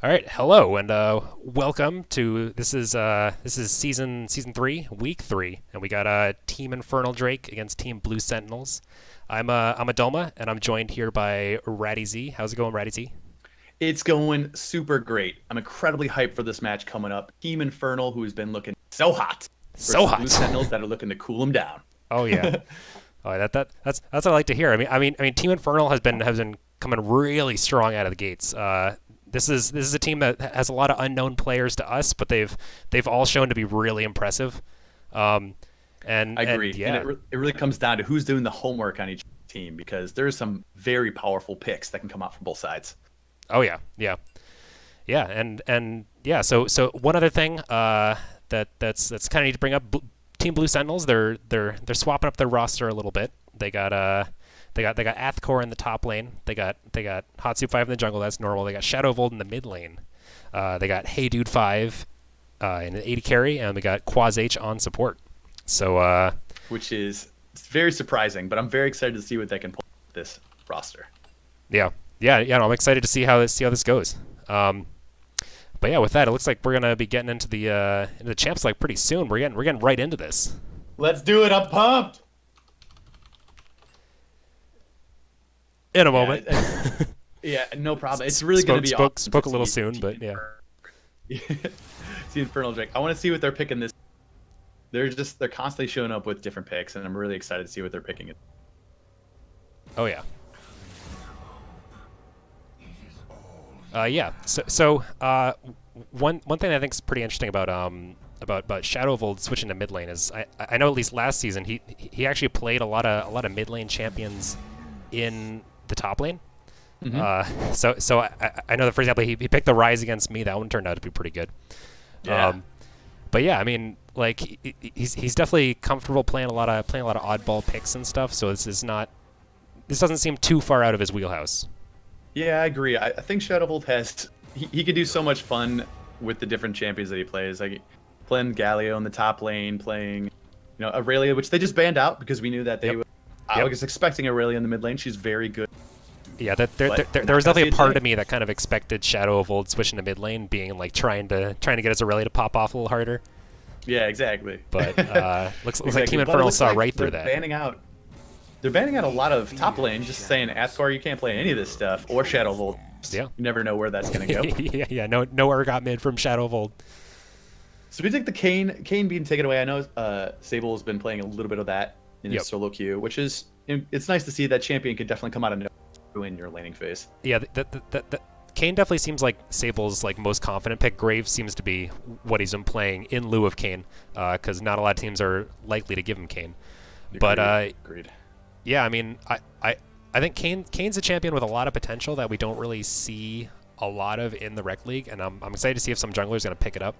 All right, hello and welcome to this is season 3, week 3, and we got Team Infernal Drake against Team Blue Sentinels. I'm Adoma, and I'm joined here by Ratty Z. How's it going, Ratty Z? It's going super great. I'm incredibly hyped for this match coming up. Team Infernal, who has been looking so hot, So versus Blue hot. Sentinels that are looking to cool them down. Oh yeah. Oh, that's what I like to hear. I mean, Team Infernal has been coming really strong out of the gates. This is a team that has a lot of unknown players to us, but they've all shown to be really impressive. Um, and I agree. and yeah, It really comes down to who's doing the homework on each team because there's some very powerful picks that can come out from both sides. oh yeah, and yeah. So one other thing that's kind of need to bring up. Team Blue Sentinels, they're swapping up their roster a little bit. They got Athcor in the top lane. They got Hot Soup 5 in the jungle. That's normal. They got Shadow Vold in the mid lane. They got Hey Dude 5 in the 80 carry, and we got Quaz H on support. So Which is very surprising, but I'm very excited to see what they can pull with this roster. yeah. No, I'm excited to see how this goes. But yeah, with that, it looks like we're gonna be getting into the champs like pretty soon. We're getting right into this. Let's do it. I'm pumped. In a moment. Yeah, no problem. It's really going to be awesome spoke to a little see soon, Team but yeah. See Infernal Drake. I want to see what they're picking this. They're constantly showing up with different picks, and I'm really excited to see what they're picking. Oh yeah. Yeah. So one thing I think is pretty interesting about Shadow Vold switching to mid lane is I know at least last season he actually played a lot of mid lane champions in the top lane. Mm-hmm. So I know that, for example, he picked the Rise against me. That one turned out to be pretty good. Yeah. But yeah, I mean, like he's definitely comfortable playing a lot of oddball picks and stuff. So this doesn't seem too far out of his wheelhouse. Yeah, I agree. I think Shadowbolt has he could do so much fun with the different champions that he plays. Like playing Galio in the top lane, playing Aurelia, which they just banned out because we knew that they Yep. would. I was expecting Aurelia in the mid lane. She's very good. Yeah, there was definitely a part of me that kind of expected Shadow of Old switching to mid lane, being like trying to get his Aurelia to pop off a little harder. Yeah, exactly. But looks like Exactly. Team But it Infernal looks saw like right through they're that. They're banning out a lot of top lane, just saying Athcor, you can't play any of this stuff, or Shadowbolt. Yeah. You never know where that's gonna go. yeah. No Urgot mid from Shadow of Old. So we take the Kane being taken away. I know Sable has been playing a little bit of that in his Yep. solo queue, which is it's nice to see that champion could definitely come out of nowhere in your laning phase. Yeah, that Kane definitely seems like Sable's like most confident pick. Graves seems to be what he's been playing in lieu of Kane, because not a lot of teams are likely to give him Kane. But Agreed. yeah, I mean, I think Kane's a champion with a lot of potential that we don't really see a lot of in the Rec League, and I'm excited to see if some jungler's going to pick it up.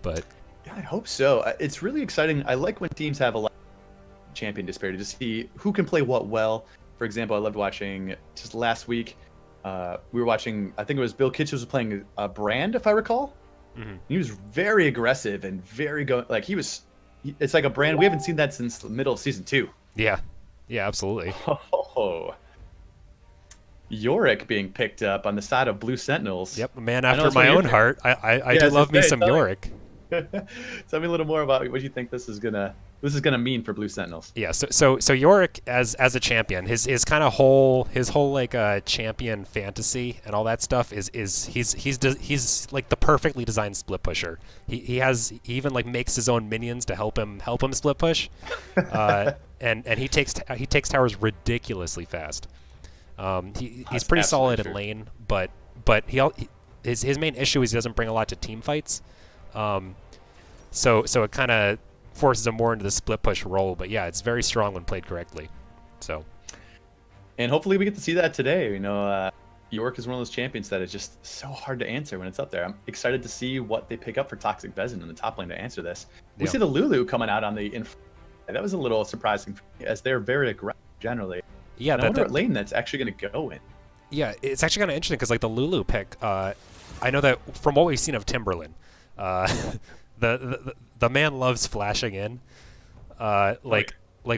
But Yeah, I hope so. It's really exciting. I like when teams have a lot of champion disparity to see who can play what well. For example, I loved watching just last week. We were watching. I think it was Bill Kitchens was playing a Brand, if I recall. mhm. He was very aggressive and very like he was. It's like a Brand. We haven't seen that since the middle of season 2. yeah, absolutely. Oh, Yorick being picked up on the side of Blue Sentinels. Yep, a man I know after it's one my of your own heart. I Yeah, do I was love me gonna say, some tell me. Yorick. Tell me a little more about what you think this is gonna mean for Blue Sentinels. Yeah, so Yorick as a champion, his kind of whole like champion fantasy and all that stuff is he's like the perfectly designed split pusher. He even like makes his own minions to help him split push, and he takes towers ridiculously fast. He's That's pretty solid in absolutely lane, but his main issue is he doesn't bring a lot to team fights. So it kind of forces him more into the split push role. But yeah, it's very strong when played correctly. So And hopefully we get to see that today. York is one of those champions that is just so hard to answer when it's up there. I'm excited to see what they pick up for Toxic Vezin in the top lane to answer this. We Yeah. see the Lulu coming out on the that was a little surprising for me, as they're very aggressive generally. yeah, And I wonder what lane that's actually going to go in. yeah, it's actually kind of interesting because like the Lulu pick, I know that from what we've seen of Timberland, the man loves flashing in. Like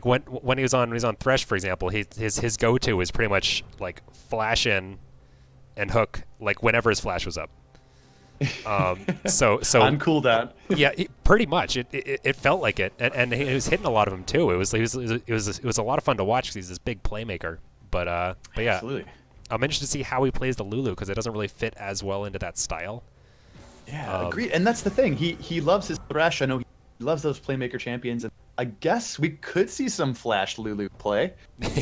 when he was on Thresh, for example, his go-to is pretty much like flash in, and hook like whenever his flash was up. So On cooldown. yeah, pretty much. It felt like it, and he was hitting a lot of them too. It was a lot of fun to watch because he's this big playmaker. But yeah, Absolutely. I'm interested to see how he plays the Lulu because it doesn't really fit as well into that style. Yeah, agreed. And that's the thing. He loves his Thresh. I know he loves those playmaker champions. And I guess we could see some Flash Lulu play.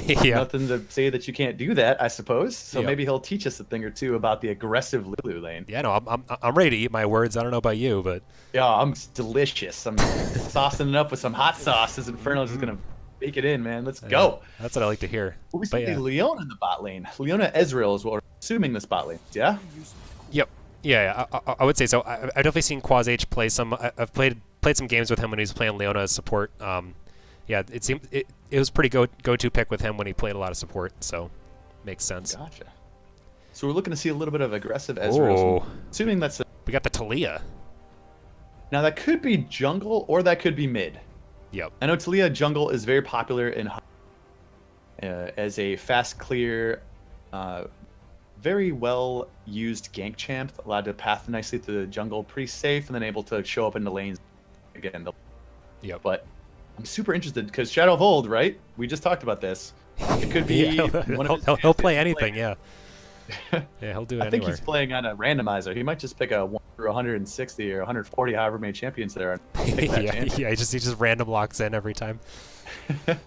Yeah, Nothing to say that you can't do that, I suppose. So Yep. maybe he'll teach us a thing or two about the aggressive Lulu lane. yeah. No, I'm ready to eat my words. I don't know about you, but Yeah, I'm delicious. I'm saucing it up with some hot sauce. This Infernal is just gonna bake it in, man. Let's go. that's what I like to hear. Well, we But see yeah. Leona in the bot lane. Leona Ezreal is what we're assuming this bot lane. Yeah. Yep. Yeah, I would say so. I've definitely seen Quaz H play some. I've played some games with him when he was playing Leona as support. Yeah, it seemed it was pretty go-to pick with him when he played a lot of support. So, makes sense. Gotcha. So we're looking to see a little bit of aggressive Ezreal. Oh, Assuming that's we got the Talia. now that could be jungle or that could be mid. Yep. I know Talia jungle is very popular in as a fast clear, very well used gank champ, allowed to path nicely through the jungle, pretty safe, and then able to show up in the lanes again. Yep. But I'm super interested because Shadow of Old, right? We just talked about this. It could be Yeah, one of his he'll play champions anything. Yeah. Yeah, he'll do it I think anywhere. he's playing on a randomizer. He might just pick a 1 through 160 or 140, however many champions there are. Pick that yeah, champion. yeah. He just random locks in every time. Oh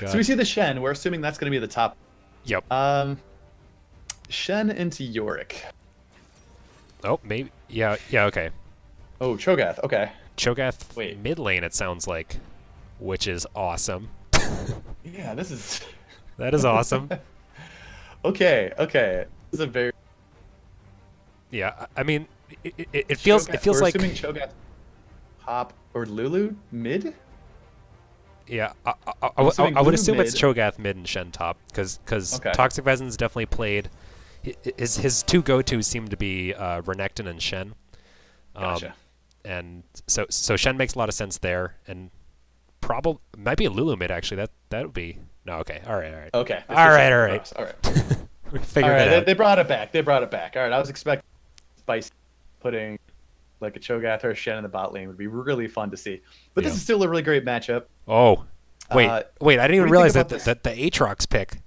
god. So we see the Shen. We're assuming that's going to be the top. Yep. Shen into Yorick. Oh, maybe. Yeah. Yeah. Okay. Oh, Cho'Gath. Okay. Cho'Gath Wait. mid lane. It sounds like, which is awesome. Yeah, this is. That is awesome. Okay. This is a very. Yeah. I mean, it feels Cho'Gath- it feels we're like. assuming Cho'Gath, Hop, or Lulu mid. Yeah, assuming I would blue assume it's mid. Cho'Gath mid and Shen top because Okay. Toxic Vesins definitely played. His two go-tos seem to be Renekton and Shen. Gotcha. And so Shen makes a lot of sense there, and probably might be a Lulu mid actually. That would be no. Okay, all right. Okay. All right. All right. We All figured right. that out. They brought it back. All right. I was expecting spicy putting like a Cho'Gath or a Shen in the bot lane would be really fun to see. But this Yeah. is still a really great matchup. Oh, wait. I didn't even what do you realize think that about the Aatrox pick.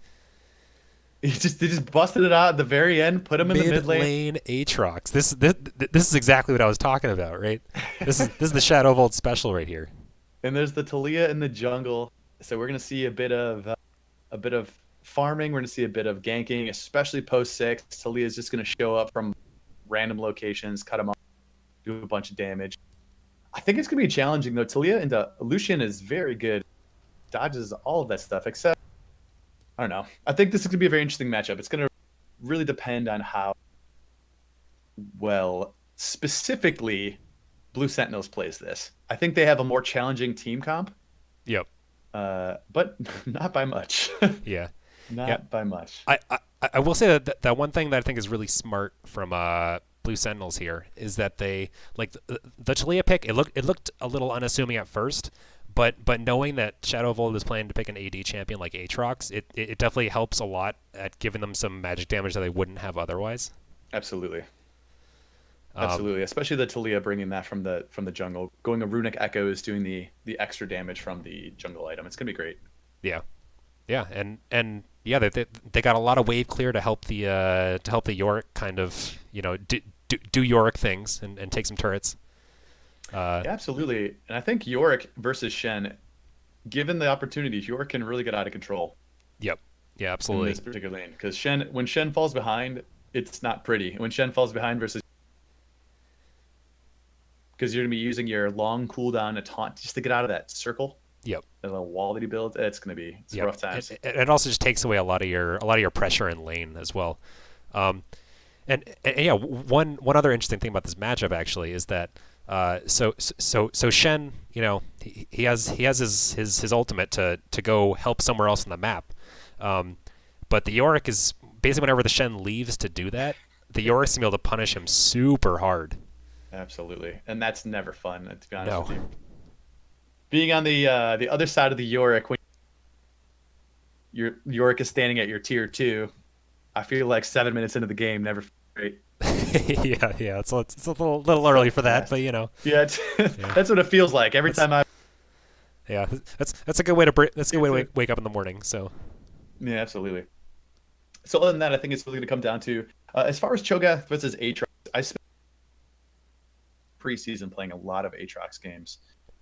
They just busted it out at the very end, put him in the mid lane. Mid-lane Aatrox. This is exactly what I was talking about, right? This is the Shadow Vault special right here. And there's the Talia in the jungle. So we're gonna see a bit of farming. We're gonna see a bit of ganking, especially post 6. Talia's just gonna show up from random locations, cut him off, do a bunch of damage. I think it's gonna be challenging though. Talia into Lucian is very good, dodges all of that stuff. Except I don't know. I think this is gonna be a very interesting matchup. It's gonna really depend on how well specifically Blue Sentinels plays this. I think they have a more challenging team comp. Yep. But not by much. Yeah. Not Yep. by much. I will say that one thing that I think is really smart from Blue Sentinels here is that they like the Talia pick. It looked a little unassuming at first, but knowing that Shadow of Old is planning to pick an AD champion like Aatrox, it definitely helps a lot at giving them some magic damage that they wouldn't have otherwise. Absolutely. Absolutely. Especially the Talia bringing that from the jungle, going a runic echoes, doing the extra damage from the jungle item. It's gonna be great. Yeah. Yeah, and yeah, they got a lot of wave clear to help the Yorick kind of do Yorick things and take some turrets. Yeah, absolutely. And I think Yorick versus Shen, given the opportunities, Yorick can really get out of control Yep. Yeah, in absolutely. this particular lane. Because when Shen falls behind, it's not pretty. When Shen falls behind versus, because you're gonna be using your long cooldown to taunt just to get out of that circle. Yep. The little wall that he builds, it's Yep. rough times. It also just takes away a lot of your pressure in lane as well. And yeah, one other interesting thing about this matchup actually is that so Shen, he has his ultimate to go help somewhere else on the map. But the Yorick is basically whenever the Shen leaves to do that, the Yorick's gonna be able to punish him super hard. Absolutely, and that's never fun. To be honest No. with you, being on the other side of the Yorick when your Yorick is standing at your tier 2, I feel like 7 minutes into the game, never felt great. Yeah. It's a little early So for that, but fast. you know, Yeah, yeah, that's what it feels like every that's time I. yeah, that's a good way to that's a good way It's to a, wake up in the morning. So yeah, absolutely. So other than that, I think it's really going to come down to as far as Cho'Gath versus Aatrox. I spent preseason playing a lot of Aatrox games,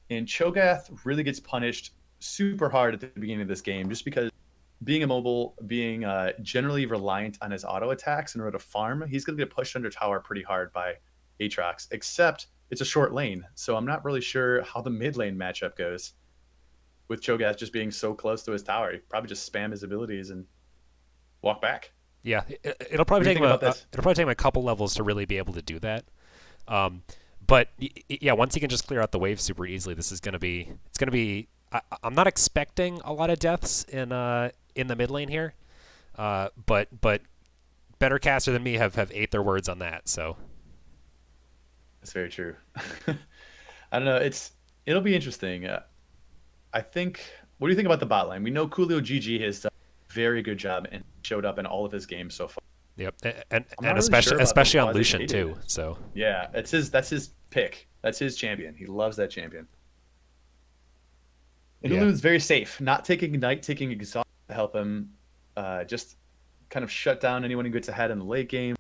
and Cho'Gath really gets punished super hard at the beginning of this game just because being immobile, being generally reliant on his auto attacks in order to farm, he's going to get pushed under tower pretty hard by Aatrox. Except it's a short lane, so I'm not really sure how the mid lane matchup goes with Cho'Gath just being so close to his tower. He probably just spam his abilities and walk back. yeah, it'll What probably do you take think about this? it'll probably take him a couple levels to really be able to do that. Um, but yeah, once he can just clear out the wave super easily, this is gonna be it's gonna be. I'm not expecting a lot of deaths in the mid lane here, but better caster than me have ate their words on that. So That's very true. I don't know. It'll be interesting. I think. What do you think about the bot lane? We know Coolio GG has done a very good job and showed up in all of his games so far. yep, I'm not and really sure about the especially on quasi Lucian native. too. So Yeah, that's his pick. That's his champion. He loves that champion. And yeah, Lulu's very safe, not taking Ignite, taking Exhaust to help him just kind of shut down anyone who gets ahead in the late game,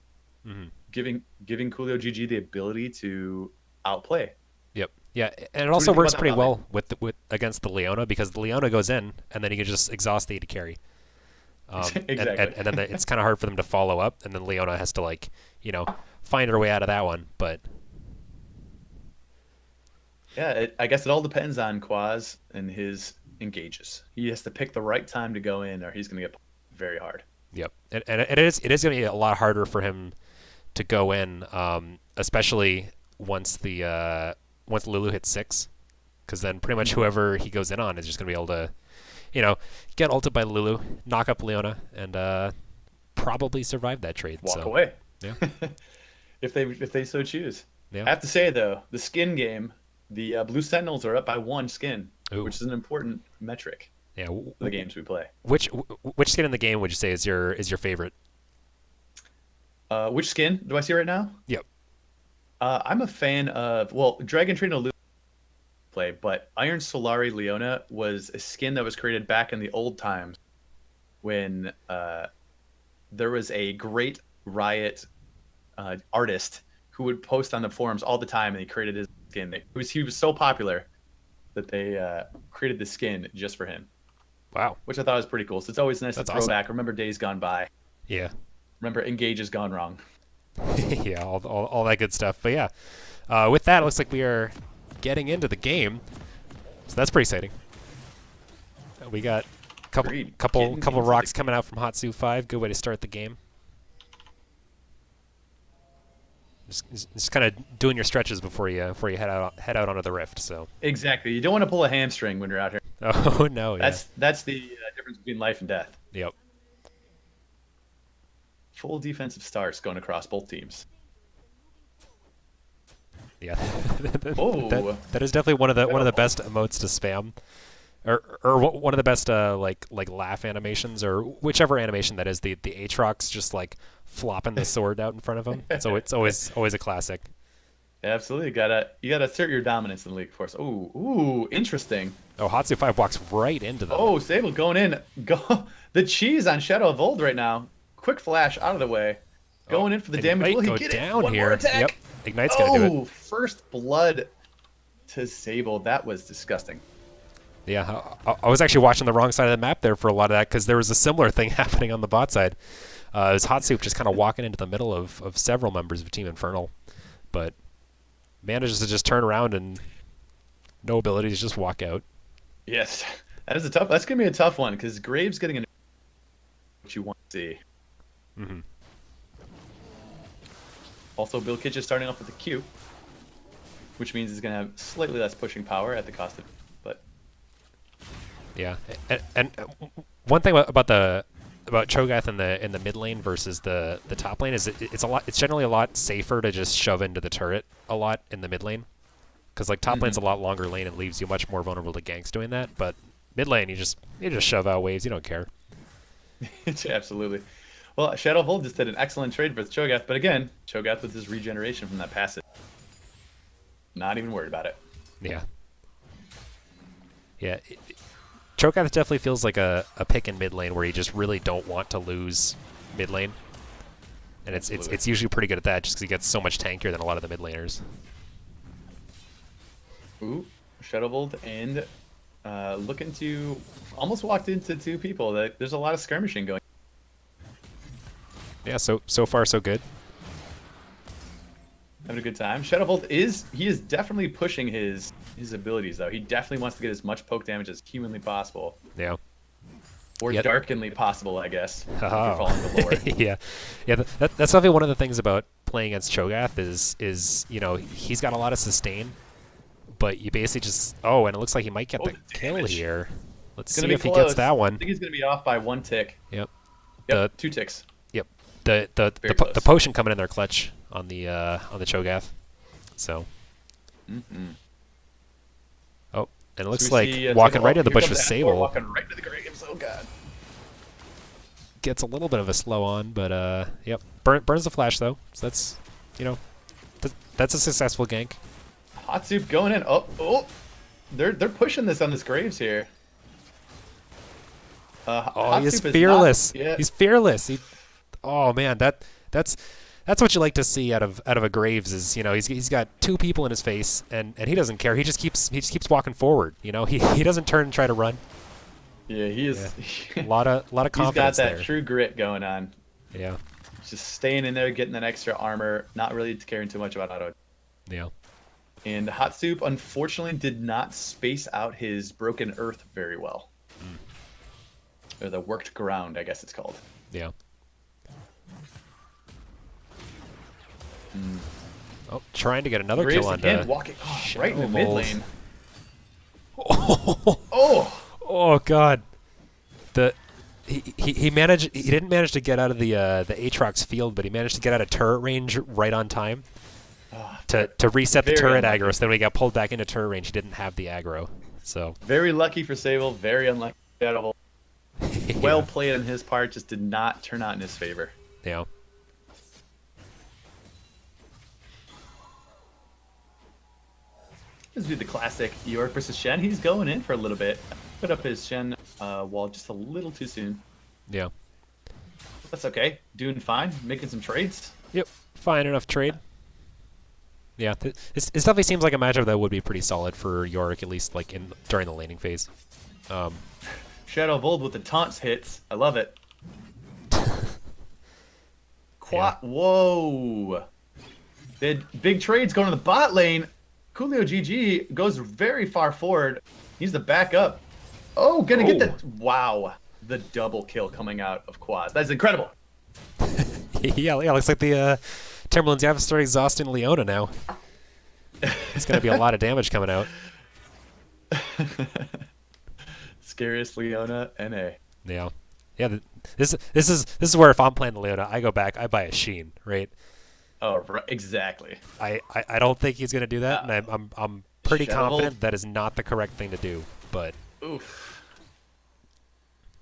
hmm giving Coolio GG the ability to outplay. yep, yeah, and it So what do also you think about works that pretty bot lane? well with against the Leona because the Leona goes in and then he can just exhaust the AD carry. Exactly. And then it's kind of hard for them to follow up, and then Leona has to find her way out of that one. But Yeah, I guess it all depends on Quaz and his engages. He has to pick the right time to go in, or he's going to get very hard. yep, and it is going to be a lot harder for him to go in, especially once Lulu hits 6, because then pretty much Mhm. whoever he goes in on is just going to be able to, you know, get ulted by Lulu, knock up Leona, and probably survive that trade. Walk So away yeah, if they so choose. yeah. I have to say though, the skin game, the Blue Sentinels are up by one skin, Ooh, which is an important metric yeah. for the games we play. Which skin in the game would you say is your favorite? Which skin do I see right now? Yep. I'm a fan of Dragon Train Lulu play, but Iron Solari Leona was a skin that was created back in the old times when there was a great Riot artist who would post on the forums all the time, and he created his skin. He was so popular that they created the skin just for him, Wow. which I thought was pretty cool. So it's always nice That's to throw awesome. back. Remember days gone by. Yeah. Remember Engage has gone wrong. Yeah, all that good stuff. But yeah, with that, it looks like we are getting into the game, so that's pretty exciting. We got a Agreed. couple Getting couple into rocks the- coming out from Hatsu 5. Good way to start the game. Just kind of doing your stretches before you head out onto the rift. So. Exactly. You don't want to pull a hamstring when you're out here. Oh no. Yeah. That's the difference between life and death. Yep. Full defensive starts going across both teams. Yeah. Oh. That is definitely one of the best emotes to spam. Or one of the best like laugh animations or whichever animation that is, the Aatrox just like flopping the sword out in front of him. It's always a classic. Absolutely. You gotta assert your dominance in the league, of course. Ooh, interesting. Oh, Hatsu 5 walks right into them. Oh, Sable going in. Go the cheese on Shadow of Old right now. Quick flash out of the way. Going in for the damage. Ignite Will he go get down it? One here. more attack. Yep. Ignite's gonna do it. Oh, first blood to Sable. That was disgusting. Yeah, I was actually watching the wrong side of the map there for a lot of that because there was a similar thing happening on the bot side. It was Hot Soup just kind of walking into the middle of several members of Team Infernal, but manages to just turn around and no abilities, just walk out. Yes. That's gonna be a tough one because Graves getting an what you want to see. Mm-hmm. Also, Bill Kitch is starting off with a Q, which means he's going to have slightly less pushing power at the cost of. But Yeah, and one thing about Cho'Gath in the mid lane versus the top lane is it's generally a lot safer to just shove into the turret a lot in the mid lane, because like top lane's a lot longer lane and leaves you much more vulnerable to ganks doing that. But mid lane you just shove out waves, you don't care. absolutely. Well, Shadow Volt just did an excellent trade for the Cho'Gath, but again, Cho'Gath with his regeneration from that passive. Not even worried about it. Yeah. Yeah. Cho'Gath definitely feels like a pick in mid lane where you just really don't want to lose mid lane. And it's usually pretty good at that just because he gets so much tankier than a lot of the mid laners. Ooh, Shadow Volt and looking to almost walked into two people. There's a lot of skirmishing going. Yeah, so far so good. Having a good time. Shadow Volt is definitely pushing his abilities though. He definitely wants to get as much poke damage as humanly possible. Yeah. Or darkenly possible, I guess. If you're Oh. following the lore. Yeah. That's definitely one of the things about playing against Cho'Gath is he's got a lot of sustain, but you basically just and it looks like he might get the kill here. Let's see if he gets that one. I think he's gonna be off by 1 tick. Yep. Yep, 2 ticks. Yep. The potion coming in there clutch on the Cho'Gath. So. Oh, and it looks like walking right into the bush with Sable. Walking right into the graves. Oh god. Gets a little bit of a slow on, but yep. Burns the flash though. So that's that's a successful gank. Hot Soup going in. Oh. They're pushing this on this graves here. He's fearless. He's fearless. Oh man, that's what you like to see out of a Graves is he's got 2 people in his face and he doesn't care. He just keeps walking forward. He doesn't turn and try to run. Yeah, he is. Yeah. a lot of confidence. He's got that there. true grit going on. Yeah. Just staying in there, getting that extra armor, not really caring too much about auto. Yeah. And Hot Soup unfortunately did not space out his broken earth very well. Or the worked ground, I guess it's called. Yeah. Oh, trying to get another Graves kill on again, walking right in the mid lane. Oh god. He managed. He didn't manage to get out of the Aatrox field, but he managed to get out of turret range right on time to reset the turret aggro. So then when he got pulled back into turret range, he didn't have the aggro. So very lucky for Sable, very unlucky. Well played on his part, just did not turn out in his favor. Yeah. This would be the classic York versus Shen. He's going in for a little bit. Put up his Shen wall just a little too soon. Yeah. That's okay. Doing fine. Making some trades. Yep. Fine enough trade. Yeah. It definitely seems like a matchup that would be pretty solid for Yorick, at least like during the laning phase. Shadow Volt with the taunts hits. I love it. Yeah. Whoa. Big trades going to the bot lane. Coolio GG goes very far forward. He's the backup. Oh, gonna get the... Wow. The double kill coming out of Quaz. That's incredible. yeah, looks like the Timberlands have to start exhausting Leona now. It's going to be a lot of damage coming out. Scariest Leona NA. Yeah. Yeah, this is where if I'm playing the Leona, I go back, I buy a Sheen, right? Oh, right, exactly. I don't think he's going to do that, and I'm pretty confident that is not the correct thing to do, but... Oof.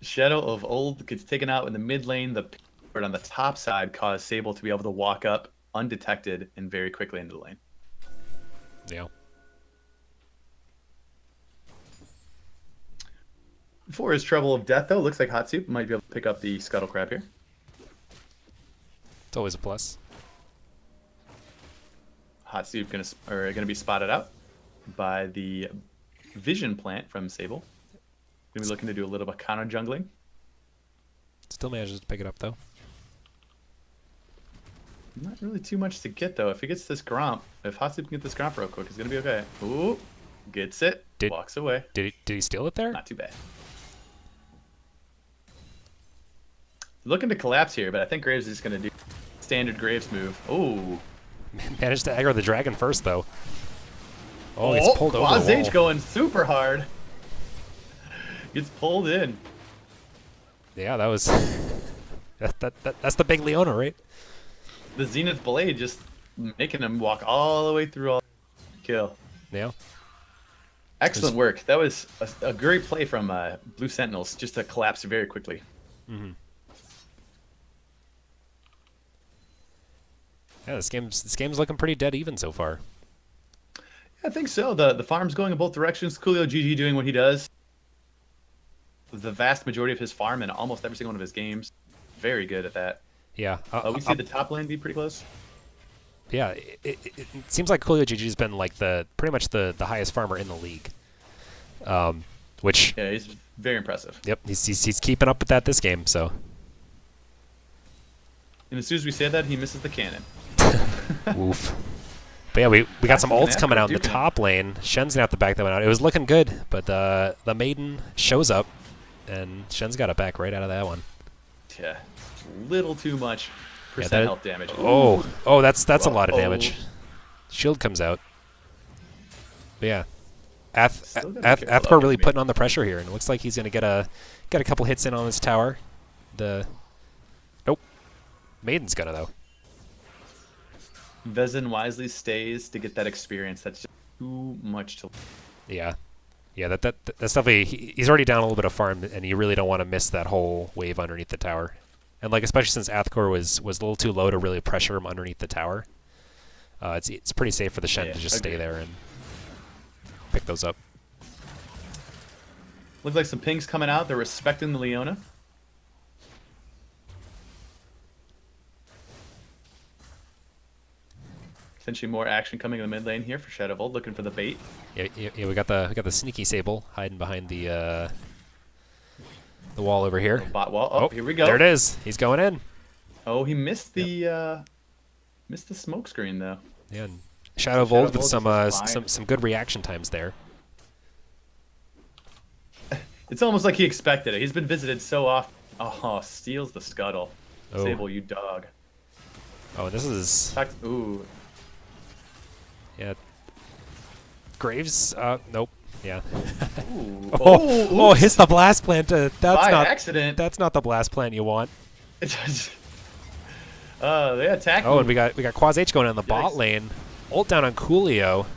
Shadow of Old gets taken out in the mid lane. The bird on the top side caused Sable to be able to walk up undetected and very quickly into the lane. Yeah. For his Trouble of Death, though, looks like Hot Soup might be able to pick up the Scuttle Crab here. It's always a plus. Hot Soup gonna be spotted out by the Vision Plant from Sable. Gonna be looking to do a little bit of counter jungling. Still manages to pick it up though. Not really too much to get though. If he gets this Gromp, if Hot Soup can get this Gromp real quick, it's gonna be okay. Ooh, gets it. Walks away. Did he steal it there? Not too bad. Looking to collapse here, but I think Graves is just gonna do standard Graves move. Ooh. Managed to aggro the dragon first though. Oh, he's pulled over the wall. Going super hard. Gets pulled in. Yeah, that was that's the big Leona, right? The Zenith Blade just making him walk all the way through all kill. Yeah. Excellent work. That was a great play from Blue Sentinels just to collapse very quickly. Mm-hmm. Yeah, this game's looking pretty dead even so far. I think so. The farm's going in both directions. Coolio GG doing what he does. The vast majority of his farm in almost every single one of his games. Very good at that. Yeah. We see the top lane be pretty close. Yeah, it seems like Coolio GG's been like pretty much the highest farmer in the league. Which Yeah, he's very impressive. Yep, he's keeping up with that this game. So. And as soon as we say that, he misses the cannon. Oof. But yeah, we got some ults coming out in the top lane. Shen's gonna have to back that one out. It was looking good, but the Maiden shows up, and Shen's got it back right out of that one. Yeah, little too much percent health damage. Oh, that's a lot of damage. Shield comes out. But yeah, Athkor really putting on the pressure here, and it looks like he's gonna get a couple hits in on his tower. Nope, Maiden's gonna though. Vezin wisely stays to get that experience. That's just too much to. Yeah, that's definitely. He's already down a little bit of farm, and you really don't want to miss that whole wave underneath the tower. And like especially since Athkor was a little too low to really pressure him underneath the tower, it's pretty safe for the Shen to just stay there and pick those up. Looks like some pings coming out. They're respecting the Leona. Potentially more action coming in the mid lane here for Shadow Volt, looking for the bait. Yeah, we got the sneaky Sable hiding behind the wall over here. Bot wall. Oh, here we go. There it is. He's going in. Oh, he missed the smoke screen though. Yeah, and Shadow Volt with some good reaction times there. It's almost like he expected it. He's been visited so often. Oh, steals the scuttle. Oh. Sable, you dog. Oh, this is. Ooh. Yeah. Graves. Nope. Yeah. Ooh. Oh, hits the blast plant. By accident. That's not the blast plant you want. They attack. Oh, and we got Quaz H going on the bot lane. Ult down on Coolio.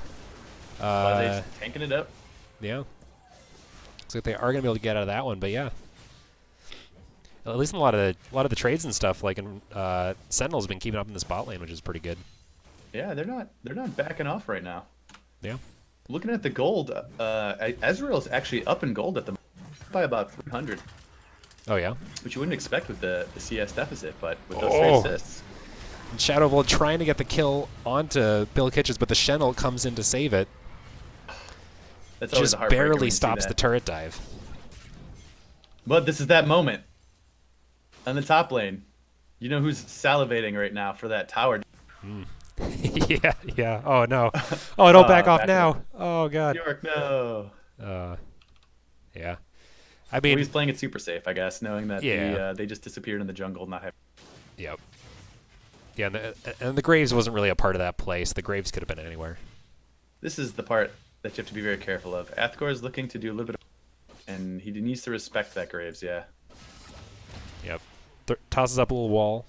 Quaz H tanking it up. Yeah. Looks like they are gonna be able to get out of that one, but yeah. At least in a lot of the trades and stuff, like in Sentinels, been keeping up in this bot lane, which is pretty good. Yeah, they're not backing off right now. Yeah. Looking at the gold, Ezreal's actually up in gold at the by about 300. Oh yeah. Which you wouldn't expect with the CS deficit, but with those 3 assists. And Shadow Volt trying to get the kill onto Bill Kitchens, but the Shen ult comes in to save it. That's always just barely stops the turret dive. But this is that moment. On the top lane. You know who's salivating right now for that tower. yeah. Oh no. Oh, don't back off now. Oh god. York, no. Yeah. I mean, he's playing it super safe, I guess, knowing that they just disappeared in the jungle, not having. Yep. Yeah, and the Graves wasn't really a part of that play, so the Graves could have been anywhere. This is the part that you have to be very careful of. Athkor is looking to do a little bit of, and he needs to respect that Graves, yeah. Yep. Tosses up a little wall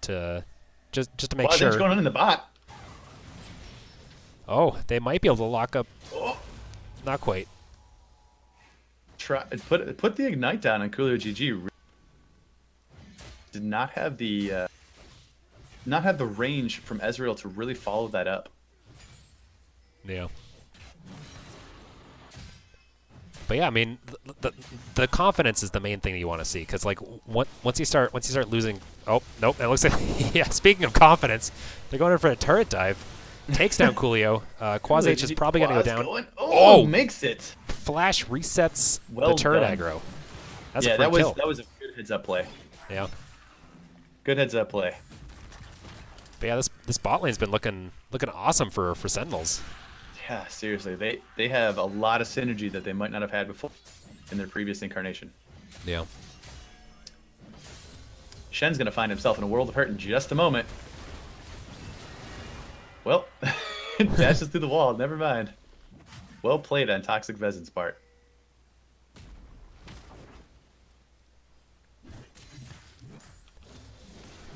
to just to make sure. What's going on in the bot? Oh, they might be able to lock up. Oh. Not quite. Put the ignite down on Coolio GG. Did not have the range from Ezreal to really follow that up. Yeah. But yeah, I mean, the confidence is the main thing that you want to see, because like once you start losing. Oh nope, it looks like yeah. Speaking of confidence, they're going in for a turret dive, takes down Coolio. Quaz H is probably going to go down. Oh, makes it. Flash resets the turret aggro. That's a free kill. That was a good heads up play. Yeah. Good heads up play. But yeah, this bot lane's been looking awesome for Sentinels. Yeah, seriously, they have a lot of synergy that they might not have had before in their previous incarnation. Yeah. Shen's gonna find himself in a world of hurt in just a moment. Well, dashes through the wall. Never mind. Well played on Toxic Vezin's part.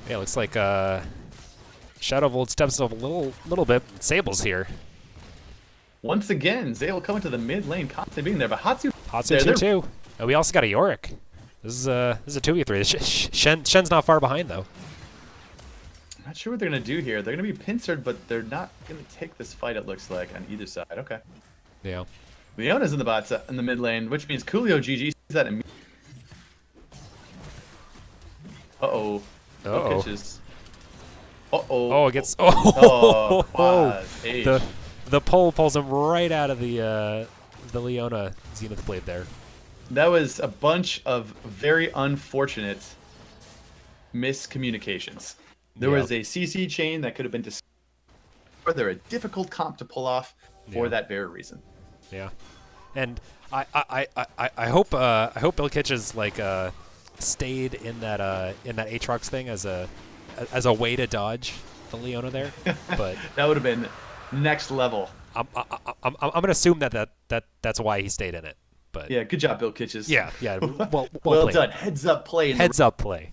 Yeah, looks like Shadow Volt steps up a little bit. Sable's here. Once again, Zale coming to the mid lane, constantly being there, but Hatsu tier 2. And we also got a Yorick. This is a 2v3. Shen's not far behind though. I'm not sure what they're going to do here. They're going to be pincered, but they're not going to take this fight, it looks like, on either side. Okay. Yeah. Leona's in the mid lane, which means Coolio GG sees that immediately. Uh-oh. No Uh-oh. pitches. Uh-oh. Oh, it gets... Oh, the pole pulls him right out of the Leona Zenith Blade there. That was a bunch of very unfortunate miscommunications. There was a CC chain that could have been or they're a difficult comp to pull off for that very reason. Yeah, and I hope Bill Kitches like stayed in that Aatrox thing as a way to dodge the Leona there, but that would have been next level. I'm gonna assume that's why he stayed in it. But yeah, good job, Bill Kitches. Yeah. Well done. Heads up play. Heads up play.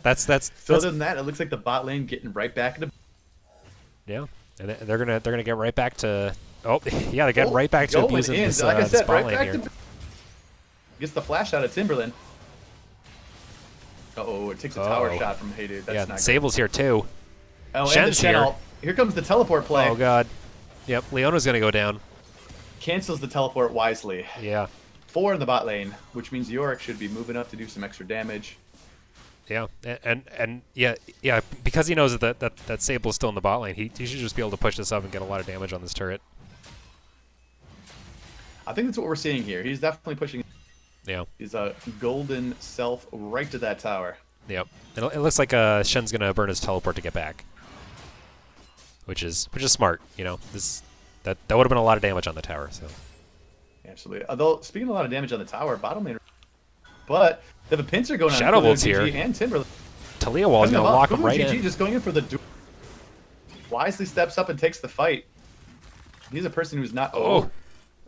That's so other than that, it looks like the bot lane getting right back into. Yeah, and they're gonna get right back to. Oh, yeah, they're getting right back to abusing this, like I said, spot right lane back here. to. Gets the flash out of Timberland. Uh-oh, it takes a tower shot from Hey Dude. That's not Sable's here too. Oh, Shen's and here. Here comes the teleport play. Oh god. Yep, Leona's gonna go down. Cancels the teleport wisely. Yeah. 4 in the bot lane, which means Yorick should be moving up to do some extra damage. Yeah, and yeah, because he knows that Sable's still in the bot lane, he should just be able to push this up and get a lot of damage on this turret. I think that's what we're seeing here. He's definitely pushing. Yeah. He's a golden self right to that tower. Yep. It looks like Shen's gonna burn his teleport to get back, which is smart. You know, that would have been a lot of damage on the tower. So. Absolutely. Although speaking of a lot of damage on the tower, bottom lane. But they have a pincer going on. Shadow Bolt's here. And Timberland. Talia Wall's gonna lock him right in. Just going in for the wisely steps up and takes the fight. He's a person who's not.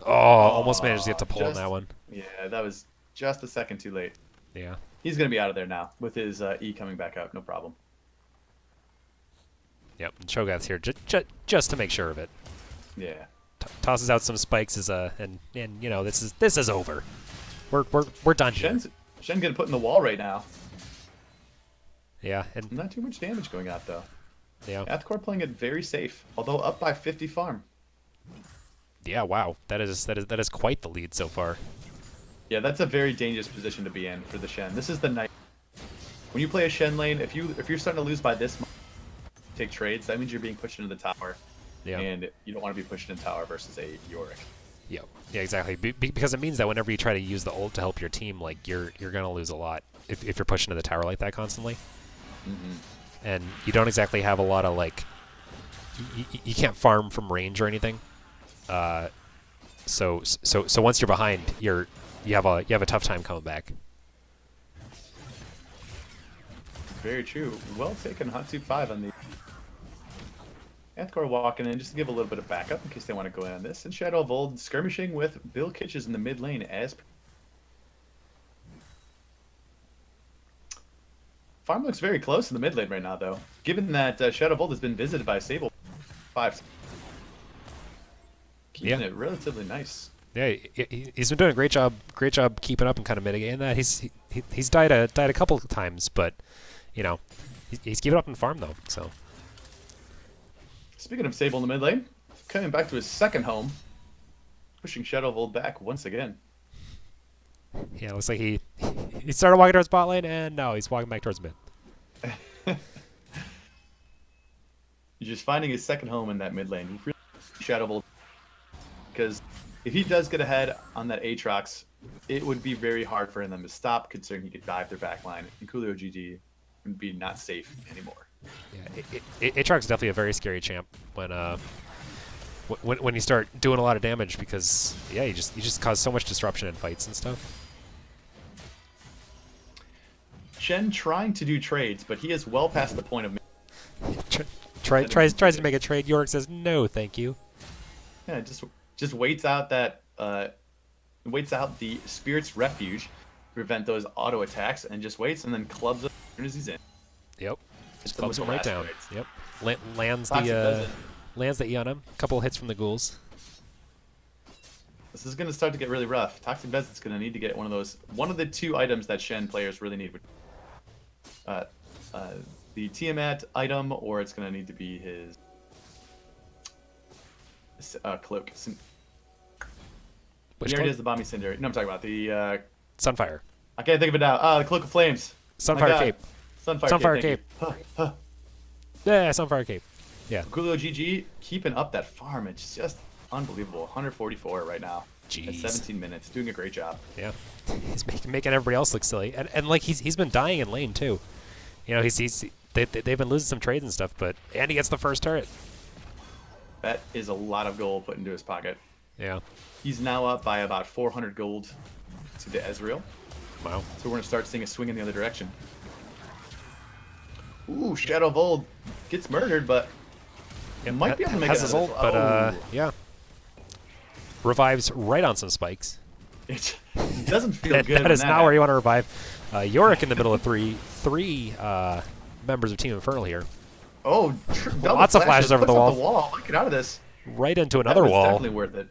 Almost managed to get to pull on that one. Yeah, that was just a second too late. Yeah. He's gonna be out of there now with his E coming back up. No problem. Yep. And Cho'Gath's here just to make sure of it. Yeah. Tosses out some spikes and you know this is over. We're done here. Shen getting put in the wall right now. Yeah, and not too much damage going out though. Yeah. Athcor playing it very safe, although up by 50 farm. Yeah, wow. That is quite the lead so far. Yeah, that's a very dangerous position to be in for the Shen. This is the night when you play a Shen lane. If you're starting to lose by this much, take trades. That means you're being pushed into the tower. Yeah. And you don't want to be pushed in tower versus a Yorick. Yep. Yeah, exactly. Because it means that whenever you try to use the ult to help your team, like you're gonna lose a lot if you're pushing to the tower like that constantly. Mm-hmm. And you don't exactly have a lot of like. You can't farm from range or anything. So once you're behind, you have a tough time coming back. Very true. Well taken, Hatsu 5 on the. Athcor walking in just to give a little bit of backup in case they want to go in on this. And Shadow of Old skirmishing with Bill Kitches in the mid lane as. Farm looks very close in the mid lane right now, though. Given that Shadow of Old has been visited by Sable 5. Keeping it relatively nice. Yeah, he's been doing a great job keeping up and kind of mitigating that. He's died a couple of times, but you know, he's keeping up in farm though. So. Speaking of Sable in the mid lane, coming back to his second home, pushing Shadow of Old back once again. Yeah, looks like he started walking towards bot lane, and now he's walking back towards mid. He's just finding his second home in that mid lane. He really Shadow of Old, because if he does get ahead on that Aatrox, it would be very hard for him to stop, considering he could dive their back line, and Coolio GG would be not safe anymore. Yeah, Aatrox is definitely a very scary champ when you start doing a lot of damage because yeah, you just cause so much disruption in fights and stuff. Shen trying to do trades, but he is well past the point of. Tries to make a trade. Yorick says no, thank you. Yeah, just waits out that waits out the Spirit's Refuge, prevent those auto attacks, and just waits and then clubs up as soon as he's in. Yep. Just clubs him right down. Yep. Lands the E on him. A couple of hits from the ghouls. This is going to start to get really rough. Toxic Vezet's going to need to get one of the two items that Shen players really need. the Tiamat item, or it's going to need to be his cloak. Which He already cloak? has the Bomby Cinder. No, I'm talking about the... Sunfire. I can't think of it now. Ah, the Cloak of Flames. My Sunfire God. cape. Sunfire Sunfire cape. Thank you. Huh. Yeah, Sunfire cape. Yeah. Coolio GG keeping up that farm. It's just unbelievable. 144 right now. Jeez. At 17 minutes. Doing a great job. Yeah. He's making everybody else look silly, and like he's been dying in lane too. You know, they've been losing some trades and stuff, but and he gets the first turret. That is a lot of gold put into his pocket. Yeah. He's now up by about 400 gold to the Ezreal. Wow. So we're going to start seeing a swing in the other direction. Ooh, Shadow of Old gets murdered, but Yep, might be able to make has it his out of ult, this. but yeah. Revives right on some spikes. It doesn't feel that, good. that is not where you want to revive. Yorick in the middle of three members of Team Infernal here. Oh, double Lots of flashes over puts the up wall. Get out of this. Right into That another was wall. definitely worth it.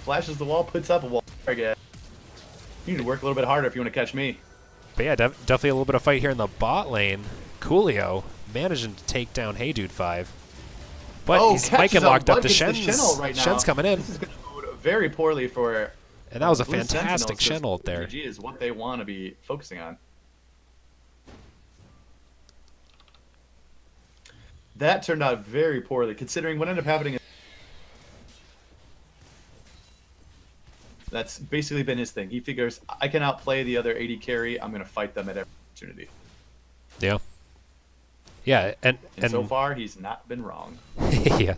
Flashes the wall, puts up a wall again. You need to work a little bit harder if you want to catch me. But yeah, definitely a little bit of fight here in the bot lane. Coolio managing to take down Hey Dude 5. But he's spiking locked up to Shen's. Right now. Shen's coming in. This is going to go very poorly for... And that was a Blue fantastic Sentinels, Shen ult there. GG is what they want to be focusing on. That turned out very poorly, considering what ended up happening. That's basically been his thing. He figures, I can outplay the other 80 carry, I'm going to fight them at every opportunity. Yeah. Yeah, and So far, he's not been wrong. yeah.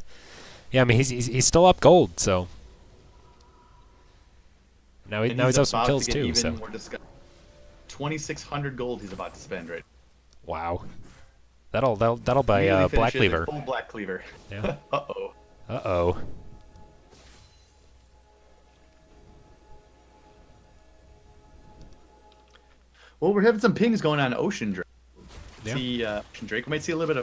Yeah, I mean, he's still up gold, so... Now he's up some kills too, even so... more 2,600 gold he's about to spend right. Wow. That'll buy Immediately Black finishes a Cleaver. full Black Cleaver. Yeah. Uh-oh. Uh-oh. Well, we're having some pings going on Ocean Drake. Yeah. See, Ocean Drake. We might see a little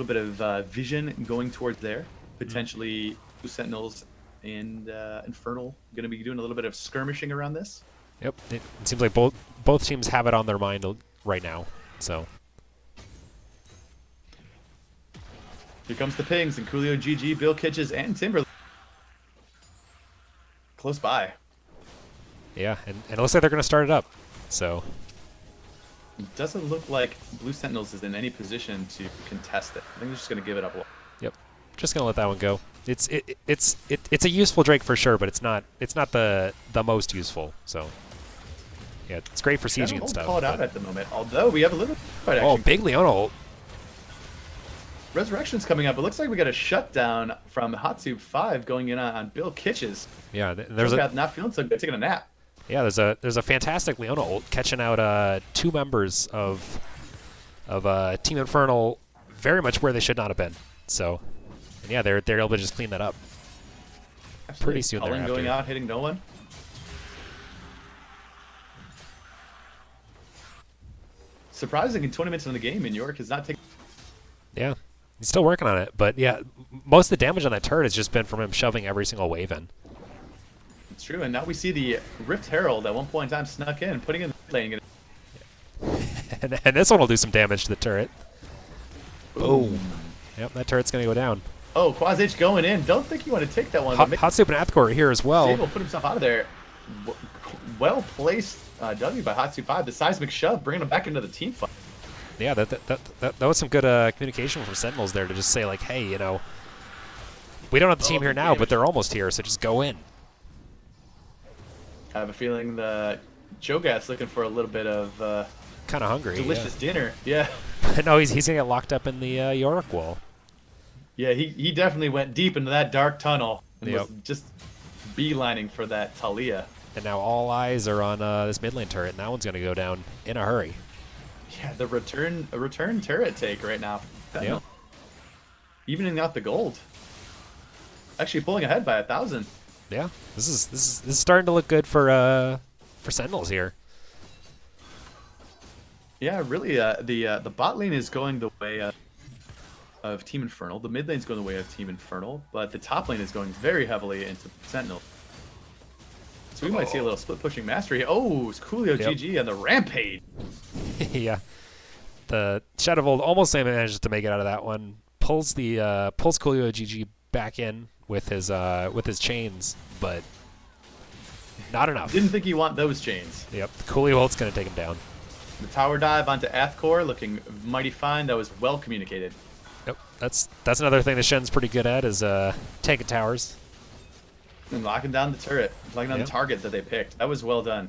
bit of vision going towards there. Potentially, Blue Sentinels and Infernal going to be doing a little bit of skirmishing around this. Yep. It seems like both teams have it on their mind right now. So. Here comes the pings and Coolio, GG, Bill Kitches, and Timber. Close by. Yeah, and it looks like they're going to start it up. So. It doesn't look like Blue Sentinels is in any position to contest it. I think they're just going to give it up. Yep. Just going to let that one go. It's a useful Drake for sure, but it's not the most useful. So. Yeah, it's great for sieging and stuff. Call it out at the moment. Although we have a little fight action. Oh, big Leona ult. Resurrection's coming up. It looks like we got a shutdown from Hatsube 5 going in on Bill Kitches. Yeah, there's not feeling so good, taking a nap. Yeah, there's a fantastic Leona ult catching out two members of Team Infernal very much where they should not have been. So, and yeah, they're able to just clean that up. Absolutely. Pretty soon Cullen thereafter. going out, hitting no one. Surprising in 20 minutes in the game, and York has not taken... Yeah, he's still working on it. But yeah, most of the damage on that turret has just been from him shoving every single wave in. It's true, and now we see the Rift Herald at one point in time snuck in, putting in the lane. and this one will do some damage to the turret. Boom. Yep, that turret's going to go down. Oh, Quaz H going in. Don't think you want to take that one. Hatsube and Athkor are here as well. Sable put himself out of there. Well placed W by Hatsube 5. The seismic shove, bringing him back into the team fight. Yeah, that was some good communication from Sentinels there to just say, like, hey, you know, we don't have the team here now, but they're almost here, so just go in. I have a feeling the Cho'Gath's looking for a little bit of kind of hungry. Delicious dinner. Yeah. No, he's gonna get locked up in the Yorick wall. Yeah, he definitely went deep into that dark tunnel and Yep. was just beelining for that Talia. And now all eyes are on this mid lane turret, and that one's gonna go down in a hurry. Yeah, the return turret take right now. Yep. Evening out the gold. Actually pulling ahead by 1,000. Yeah, this is starting to look good for Sentinels here. Yeah, really. The bot lane is going the way of Team Infernal. The mid lane is going the way of Team Infernal, but the top lane is going very heavily into Sentinel. So we might see a little split pushing mastery. Oh, it's Coolio GG on the rampage. Yeah. The Shadow Volt almost manages to make it out of that one. Pulls Coolio GG back in with his chains, but not enough. Didn't think you want those chains. Yep, Coolio Volt's gonna take him down. The tower dive onto Athcore, looking mighty fine. That was well communicated. Yep, that's another thing that Shen's pretty good at is taking towers. And locking down the turret, locking down the target that they picked. That was well done.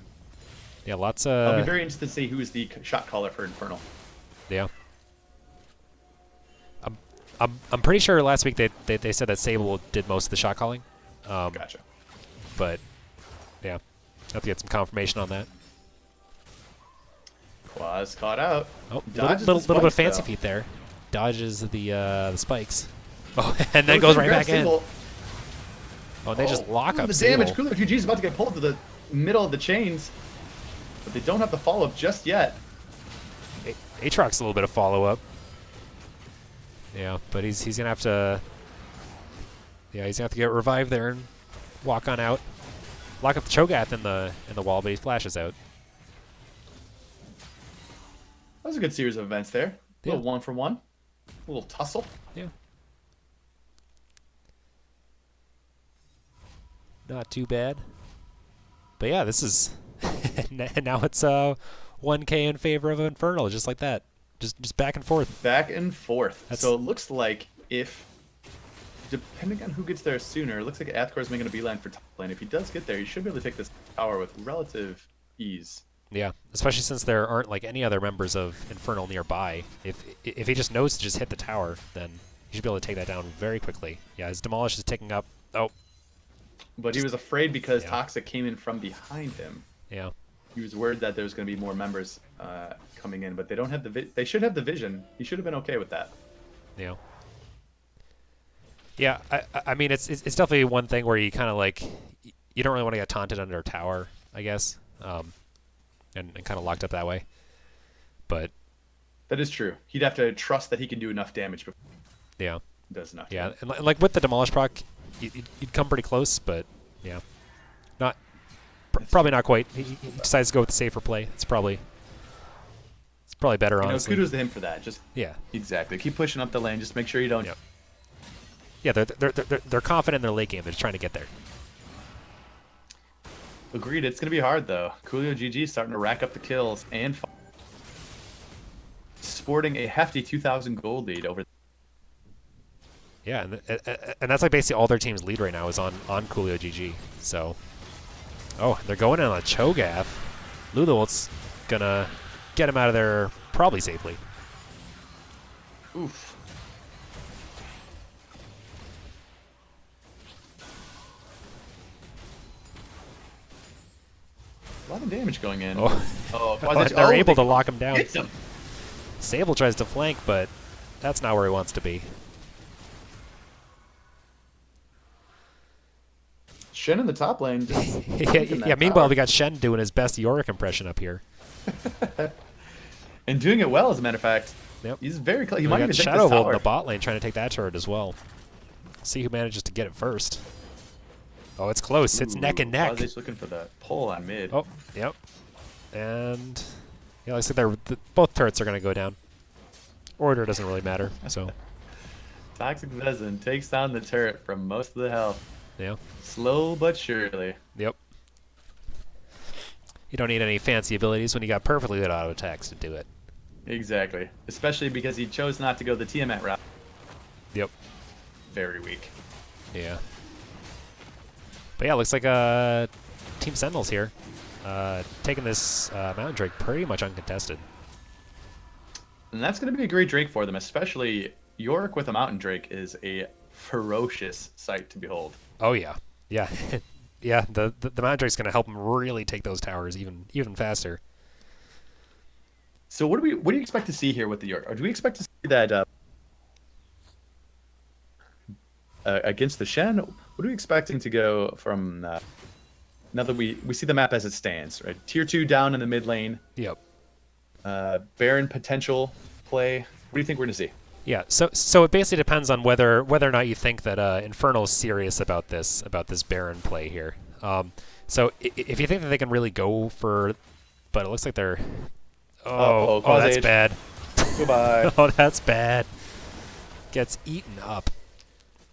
Yeah, lots I'll be very interested to see who is the shot caller for Infernal. Yeah. I'm pretty sure last week they said that Sable did most of the shot calling. Gotcha. But yeah, have to get some confirmation on that. Quaz caught out. Oh, Dodges little bit of fancy though. feet there. Dodges the spikes. Oh, and then goes right back in. Oh, they just lock up the Sable. damage. Coolio GG is about to get pulled to the middle of the chains, but they don't have the follow-up just yet. Aatrox's a little bit of follow-up. Yeah, but he's gonna have to. Yeah, he's gonna have to get revived there and walk on out. Lock up the Cho'Gath in the wall, but he flashes out. That was a good series of events there. A Yeah. little 1-for-1. A little tussle. Yeah. Not too bad. But yeah, this is now it's 1K in favor of Infernal, just like that. Just back and forth. Back and forth. That's- So it looks like if, depending on who gets there sooner, it looks like Athcor's making a beeline for top lane. If he does get there, he should be able to take this tower with relative ease. Yeah, especially since there aren't like any other members of Infernal nearby. If he just knows to just hit the tower, then he should be able to take that down very quickly. Yeah, his Demolish is taking up. Oh, But he was afraid because Yeah. Toxic came in from behind him. yeah. He was worried that there was going to be more members coming in, but they don't have the they should have the vision. He should have been okay with that. Yeah. Yeah, I mean it's definitely one thing where you kind of like you don't really want to get taunted under a tower, I guess, and kind of locked up that way. But That is true. He'd have to trust that he can do enough damage before yeah, he does enough. yeah, and like with the Demolish proc, you'd come pretty close, but yeah, not probably not quite. He decides to go with the safer play. It's probably better, You know, honestly. kudos to him for that. Just Yeah. exactly. Keep pushing up the lane. Just make sure you don't. Yep. Yeah, they're confident in their late game. They're just trying to get there. Agreed. It's gonna be hard though. Coolio GG starting to rack up the kills and sporting a hefty 2,000 gold lead over. Yeah, and that's like basically all their team's lead right now is on Coolio GG. So, oh, they're going in on a Cho'Gath. Luluvolt's gonna get him out of there probably safely. Oof. A lot of damage going in. Oh, Oh, they're able to lock him down. Hits him. Sable tries to flank, but that's not where he wants to be. Shen in the top lane. Just Yeah, meanwhile, we got Shen doing his best Yorick impression up here. and doing it well, as a matter of fact. Yep. He's very close. He We might got even take Shadow this Volt in tower. the bot lane trying to take that turret as well. See who manages to get it first. Oh, it's close. It's neck and neck. He's looking for the pull on mid. Oh, yep. And yeah, like I said, both turrets are going to go down. Order doesn't really matter. So Toxic Vezin takes down the turret from most of the health. yeah, Slow but surely. yep. You don't need any fancy abilities when you got perfectly good auto attacks to do it. Exactly. Especially because he chose not to go the Tiamat route. Yep. Very weak. Yeah. But yeah, looks like Team Sentinels here, taking this Mountain Drake pretty much uncontested. And that's going to be a great Drake for them, especially Yorick with a Mountain Drake is a ferocious sight to behold. Oh yeah, yeah, yeah. The Mountain Drake's going to help them really take those towers even faster. So what do you expect to see here with the Yorick? Or do we expect to see that against the Shen? What are we expecting to go from now that we see the map as it stands, right? Tier 2 down in the mid lane. Yep. Baron potential play. What do you think we're going to see? Yeah. So it basically depends on whether or not you think that Infernal is serious about this Baron play here. So if you think that they can really go for, but it looks like they're. Uh-oh, Oh, that's Age. bad. Goodbye. Oh, that's bad. Gets eaten up,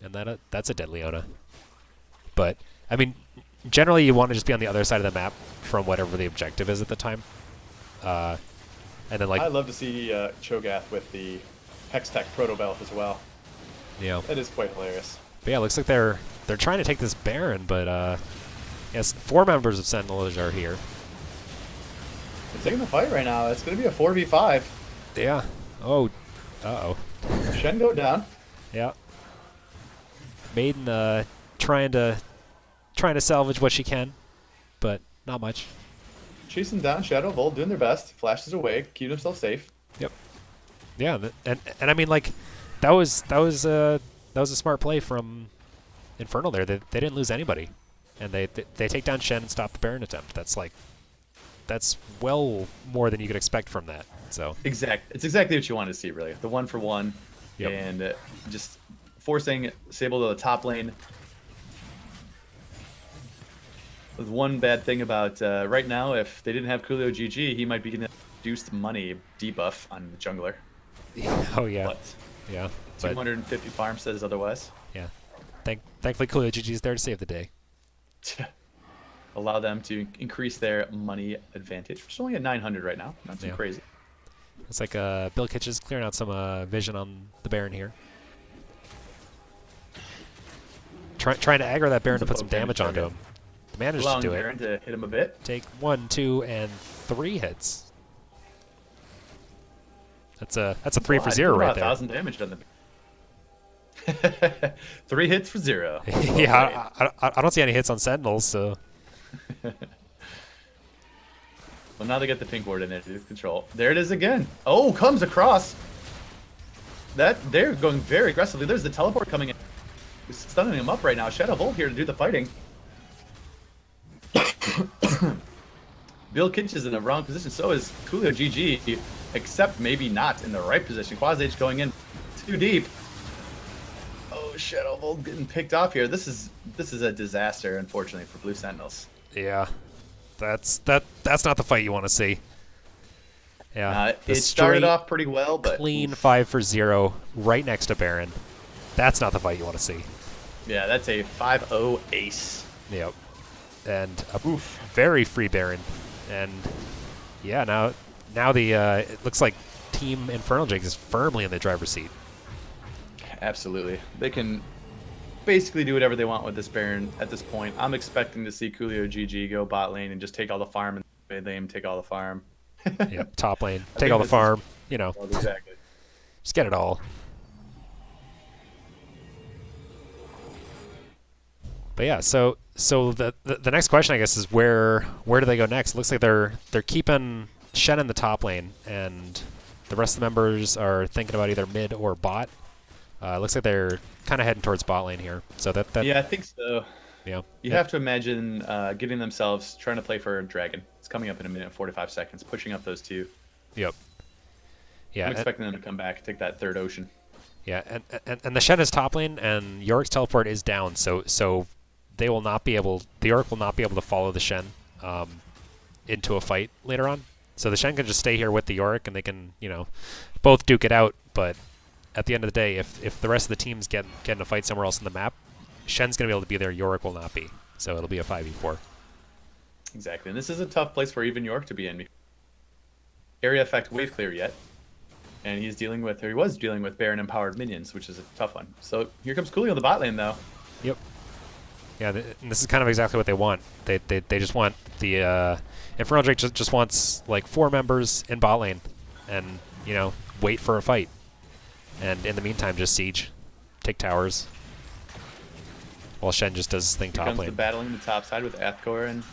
and that's a dead Leona. But I mean, generally you want to just be on the other side of the map from whatever the objective is at the time. And then like I'd love to see Cho'Gath with the Hextech Proto Belt as well. Yeah. That is quite hilarious. But yeah, it looks like they're trying to take this Baron, but yes, 4 members of Sentinels are here. They're taking the fight right now. It's going to be a 4v5. Yeah. Oh. Uh-oh. Shen go down. Yeah. Maiden trying to salvage what she can, but not much. Chasing down Shadow Bolt, doing their best. Flashes away, keep themselves safe. Yep. Yeah, and I mean like that was a smart play from Infernal there. They didn't lose anybody, and they take down Shen and stop the Baron attempt. That's well more than you could expect from that. So It's exactly what you want to see, really. The 1-for-1, Yep. and just forcing Sable to the top lane. The one bad thing about right now, if they didn't have Coolio GG, he might be getting a reduced money debuff on the jungler. oh yeah, But yeah, but 250 farm says otherwise. yeah. Thankfully, Coolio GG is there to save the day. Allow them to increase their money advantage, which is only at 900 right now. Not too Yeah. crazy. It's like Bill Kitch is clearing out some vision on the Baron here. Trying to aggro that Baron to put some damage onto him. Managed to Allowing do Baron it. to hit him a bit. Take 1, 2, and 3 hits. That's a 3 for 0 right there. 1,000 damage on the 3 hits for 0. Yeah, I don't see any hits on Sentinels, so Well, now they get the pink ward in there to control. There it is again. Oh, comes across. They're going very aggressively. There's the teleport coming in. He's stunning him up right now. Shadow Bolt here to do the fighting. Bill Kinch is in the wrong position. So is Coolio GG, except maybe not in the right position. Quasage going in too deep. Oh, Shadow Bolt getting picked off here. This is a disaster, unfortunately, for Blue Sentinels. yeah, that's not the fight you want to see. Yeah, It started off pretty well, but clean 5 for 0 right next to Baron. That's not the fight you want to see. yeah, that's a 5-0 ace. Yep, and a Oof. very free Baron, and yeah, now the it looks like Team Infernal Jake is firmly in the driver's seat. Absolutely. They can basically do whatever they want with this Baron at this point. I'm expecting to see Coolio GG go bot lane and just take all the farm, and mid lane take all the farm. Yep, top lane, I take think all the this is- farm, you know, Well, exactly. just get it all. But yeah, so the next question I guess is where do they go next? It looks like they're keeping Shen in the top lane, and the rest of the members are thinking about either mid or bot. Looks like they're kind of heading towards bot lane here. So that Yeah, I think so. yeah, You have to imagine getting themselves trying to play for a dragon. It's coming up in a minute and 45 seconds, pushing up those two. Yep. Yeah, I'm expecting them to come back and take that third ocean. yeah, and the Shen is top lane, and Yorick's teleport is down, so they will not be able. The Yorick will not be able to follow the Shen into a fight later on. So the Shen can just stay here with the Yorick, and they can both duke it out. But at the end of the day, if the rest of the teams get in a fight somewhere else in the map, Shen's gonna be able to be there. Yorick will not be. So it'll be a 5v4. Exactly, and this is a tough place for even York to be in. Area effect wave clear yet, and he was dealing with Baron empowered minions, which is a tough one. So here comes Coolio in the bot lane though. Yep. Yeah, and this is kind of exactly what they want. They just want the Infernal Drake just wants like 4 members in bot lane, and wait for a fight, and in the meantime just siege, take towers, while Shen just does his thing Here top comes lane. the battling the top side with Athkor and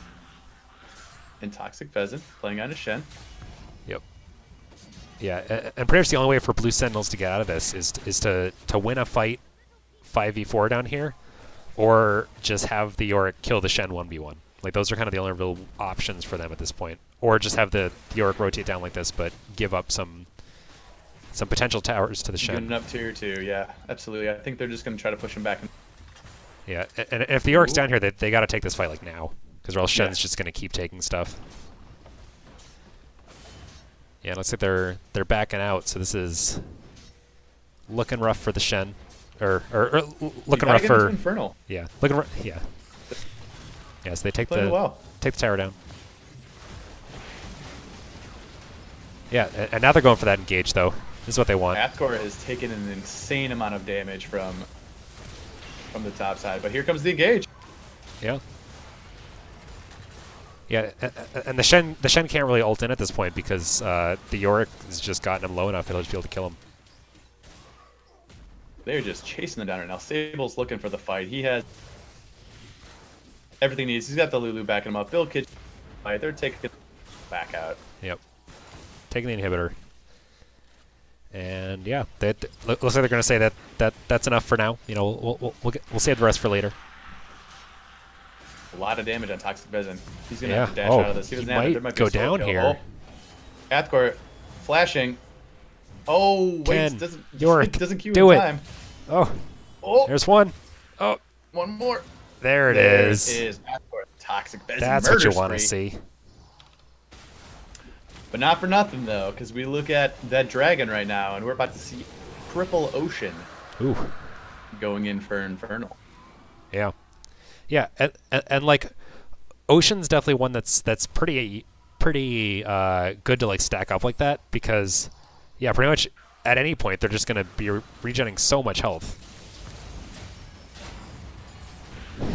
Toxic Pheasant playing on a Shen. Yep. Yeah, and pretty much the only way for Blue Sentinels to get out of this is to win a fight 5v4 down here, or just have the Yorick kill the Shen 1v1. Like those are kind of the only real options for them at this point. Or just have the Yorick rotate down like this, but give up some potential towers to the Shen. Getting up tier 2, yeah, absolutely. I think they're just going to try to push him back. Yeah, and if the York's Ooh. down here, they got to take this fight like now, because or else Shen's Yeah. just going to keep taking stuff. Yeah, looks like they're backing out, so this is looking rough for the Shen, or You looking gotta rough get into for Infernal. yeah, looking yeah. Yeah, so they take Playing well. the tower down. Yeah, and now they're going for that engage though. This is what they want. Athkor has taken an insane amount of damage from the top side, but here comes the engage. Yeah. Yeah, and the Shen can't really ult in at this point because the Yorick has just gotten him low enough it'll just be able to kill him. They're just chasing them down right now. Sable's looking for the fight. He has everything he needs. He's got the Lulu backing him up. Bill Kitchen fight. They're taking back out. Yep. Taking the inhibitor. And yeah, looks like they're going to say that's enough for now. You know, we'll save the rest for later. A lot of damage on Toxic Vezin. He's gonna Yeah. have to dash out of this. He doesn't have it. There might be a go slow down kill. here. Oh. Athkor flashing. Oh wait, Ken, doesn't Yorick, doesn't queue do in it. time. Oh, Oh, there's one. Oh, one more. there it There is. it is. Athkor, Toxic Vezin. That's what you want to see. But not for nothing though, because we look at that dragon right now, and we're about to see Triple Ocean Ooh. going in for Infernal. Yeah. Yeah, and like Ocean's definitely one that's pretty good to like stack up like that because yeah, pretty much at any point they're just going to be regenerating so much health.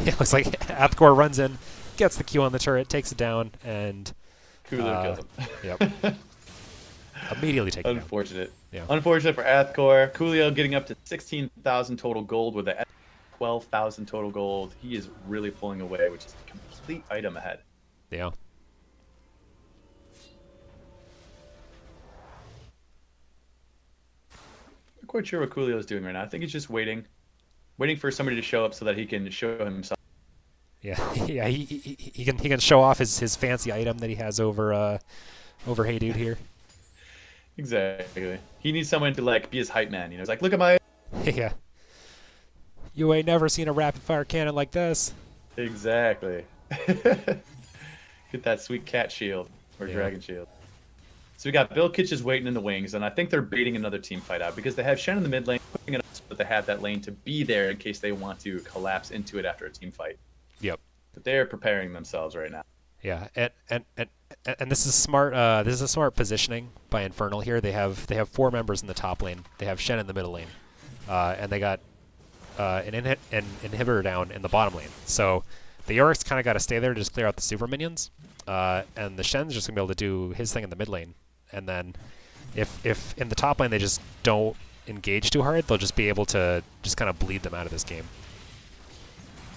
It looks like Athkor runs in, gets the Q on the turret, takes it down, and Coolio kills him. Yep. Immediately taken down. Unfortunate. Yeah. Unfortunate for Athkor. Coolio getting up to 16,000 total gold with a 12,000 total gold. He is really pulling away, which is a complete item ahead. Yeah. Not quite sure what Coolio is doing right now. I think he's just waiting for somebody to show up so that he can show himself. Yeah, yeah, he can show off his fancy item that he has over Hey Dude here. Exactly. He needs someone to like be his hype man. You know, it's like, look at my. Yeah. You ain't never seen a rapid fire cannon like this. Exactly. Get that sweet cat shield or Yeah. dragon shield. So we got Bill Kitches waiting in the wings, and I think they're baiting another team fight out because they have Shen in the mid lane, putting it up so that they have that lane to be there in case they want to collapse into it after a team fight. Yep. But they're preparing themselves right now. Yeah, and this is smart. This is a smart positioning by Infernal here. They have 4 members in the top lane. They have Shen in the middle lane, and they got an inhibitor down in the bottom lane. So the Yorick's kind of got to stay there to just clear out the super minions, and the Shen's just gonna be able to do his thing in the mid lane. And then if in the top lane they just don't engage too hard, they'll just be able to just kind of bleed them out of this game.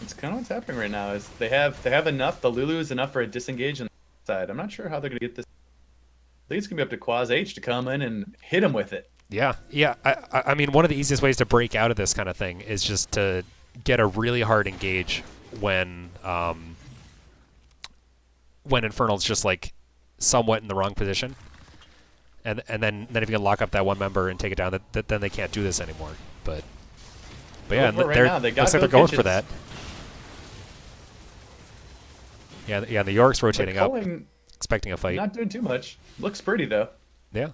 It's kind of what's happening right now. Is they have enough. The Lulu is enough for a disengage on the side. I'm not sure how they're gonna get this. I think it's gonna be up to Quaz H to come in and hit him with it. Yeah, yeah. I mean, one of the easiest ways to break out of this kind of thing is just to get a really hard engage when Infernal's just like somewhat in the wrong position, and then if you can lock up that one member and take it down, then they can't do this anymore. But yeah, and Right now, they got looks like Bill they're going for Kitchens. that. Yeah, yeah. The York's rotating up, Culling expecting a fight. not doing too much. Looks pretty though. Yeah.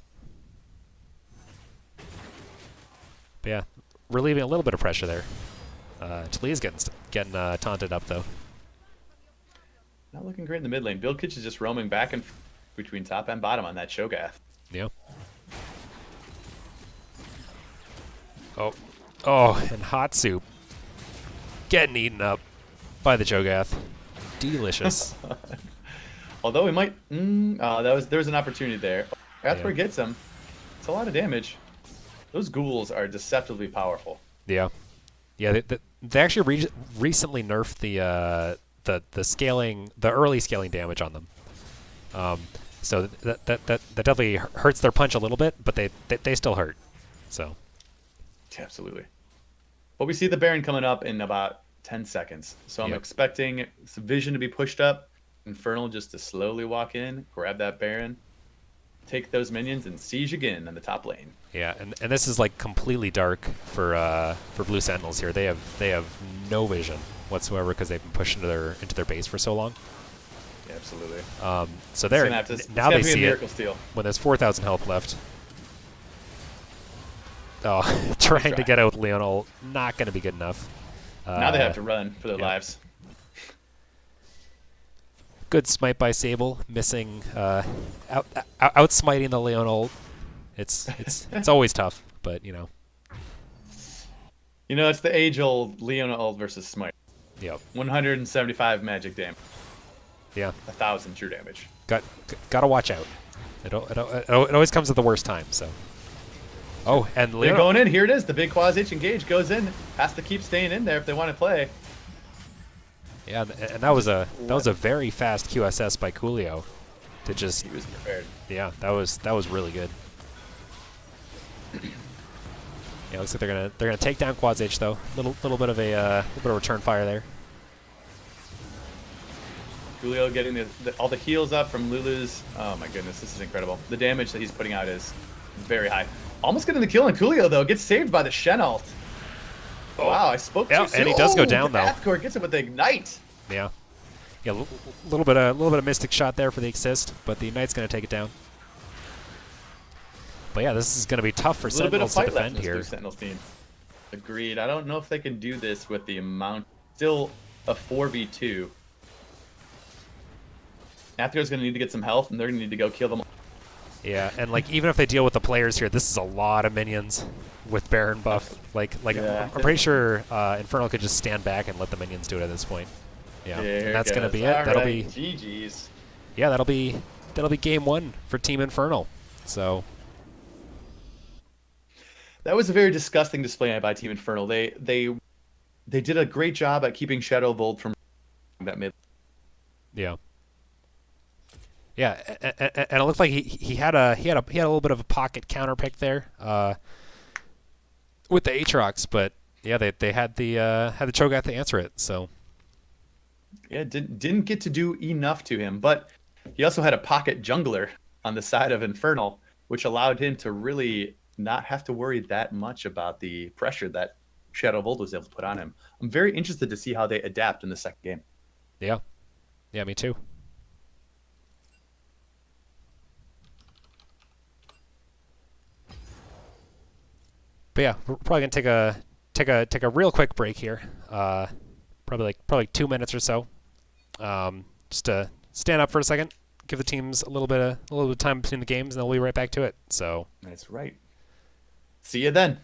But yeah, relieving a little bit of pressure there. Talia's getting taunted up though. Not looking great in the mid lane. Bill Kitch is just roaming back and between top and bottom on that Shogath. Yeah. Oh, and hot soup getting eaten up by the Cho'Gath. Delicious. Although we might, there was an opportunity there. Athkor Yeah. gets him. It's a lot of damage. Those ghouls are deceptively powerful. Yeah, yeah. They actually recently nerfed the scaling, the early scaling damage on them. So that definitely hurts their punch a little bit, but they still hurt. So. Absolutely. But we see the Baron coming up in about 10 seconds. So I'm Yep. expecting some vision to be pushed up. Infernal just to slowly walk in, grab that Baron. take those minions and siege again in the top lane. Yeah, and this is like completely dark for Blue Sentinels here. They have no vision whatsoever because they've been pushed into their base for so long. Yeah, absolutely. So there now they see it steal. when there's 4,000 health left. Oh, trying to get out with Leonel, not going to be good enough. Now they have to run for their lives. Good smite by Sable, missing, outsmiting the Leonel. It's always tough, but you know. You know, it's the age-old Leonel versus smite. Yep. 175 magic damage. Yeah. 1,000 true damage. Gotta watch out. It always comes at the worst time. So. Oh, and they're going in. Here it is. The big Quas H engage goes in. Has to keep staying in there if they want to play. Yeah, and that was a very fast QSS by Coolio to just. He was prepared. Yeah, that was really good. Yeah, looks like they're gonna take down Quas H though. Little bit of a return fire there. Coolio getting all the heals up from Lulu's. Oh my goodness, this is incredible. The damage that he's putting out is very high. Almost getting the kill on Coolio though. Gets saved by the Shen ult. Oh. Wow, I spoke too soon. And he does go down though. Athcore gets it with the Ignite. Yeah. Yeah, little bit of Mystic shot there for the assist, but the Ignite's going to take it down. But yeah, this is going to be tough for Sentinels to defend here. Sentinels team. Agreed. I don't know if they can do this with the amount. Still a 4v2. Athcore's going to need to get some health, and they're going to need to go kill them. Yeah, and like even if they deal with the players here, this is a lot of minions with Baron buff. Like yeah. I'm pretty sure Infernal could just stand back and let the minions do it at this point. Yeah, and that's gonna be it. All that'll right. be GG's. Yeah, that'll be game one for Team Infernal. So that was a very disgusting display by Team Infernal. They did a great job at keeping Shadow Bolt from that mid. Yeah. Yeah, and it looked like he had a little bit of a pocket counter pick there with the Aatrox, but yeah, they had the Cho'Gath to answer it. So yeah, didn't get to do enough to him, but he also had a pocket jungler on the side of Infernal, which allowed him to really not have to worry that much about the pressure that Shadow Bolt was able to put on him. I'm very interested to see how they adapt in the second game. Yeah, me too. But yeah, we're probably gonna take a real quick break here. Probably 2 minutes or so. Just to stand up for a second, give the teams a little bit of time between the games, and then we'll be right back to it. So that's right. See you then.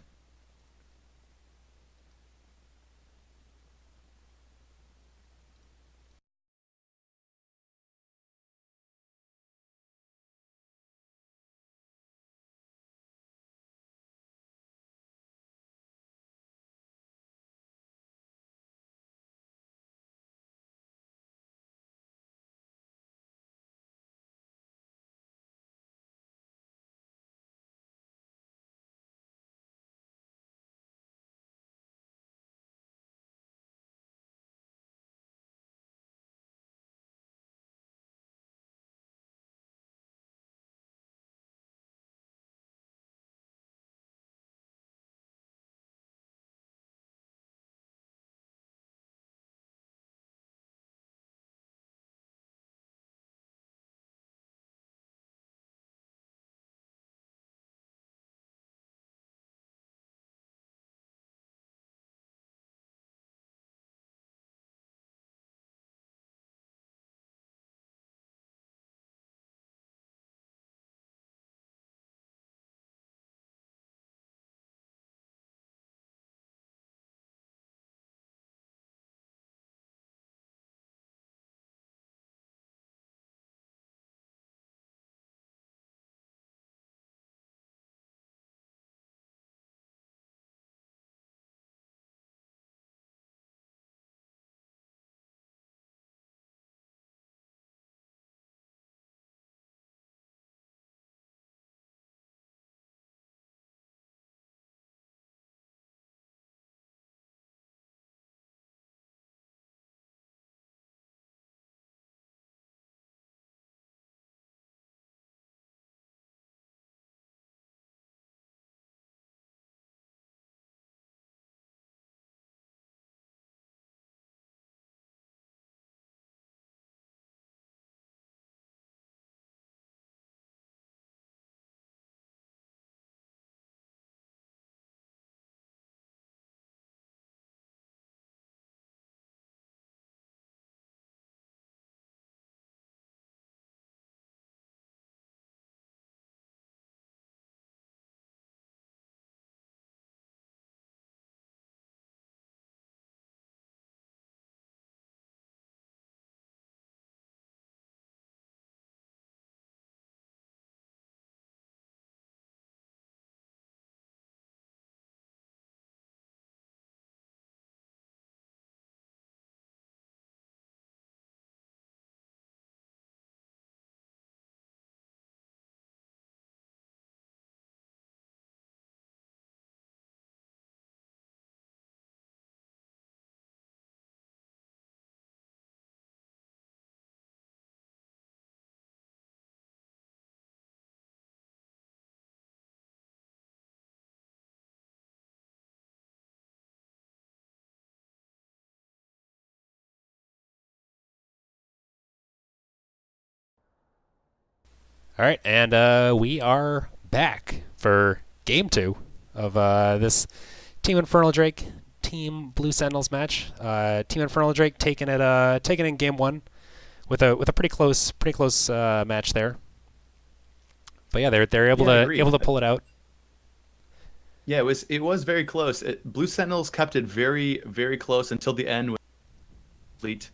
All right, and we are back for game 2 of this Team Infernal Drake Team Blue Sentinels match. Team Infernal Drake taking it in game 1 with a pretty close match there. But yeah, they're able to pull it out. Yeah, it was very close. Blue Sentinels kept it very, very close until the end with complete.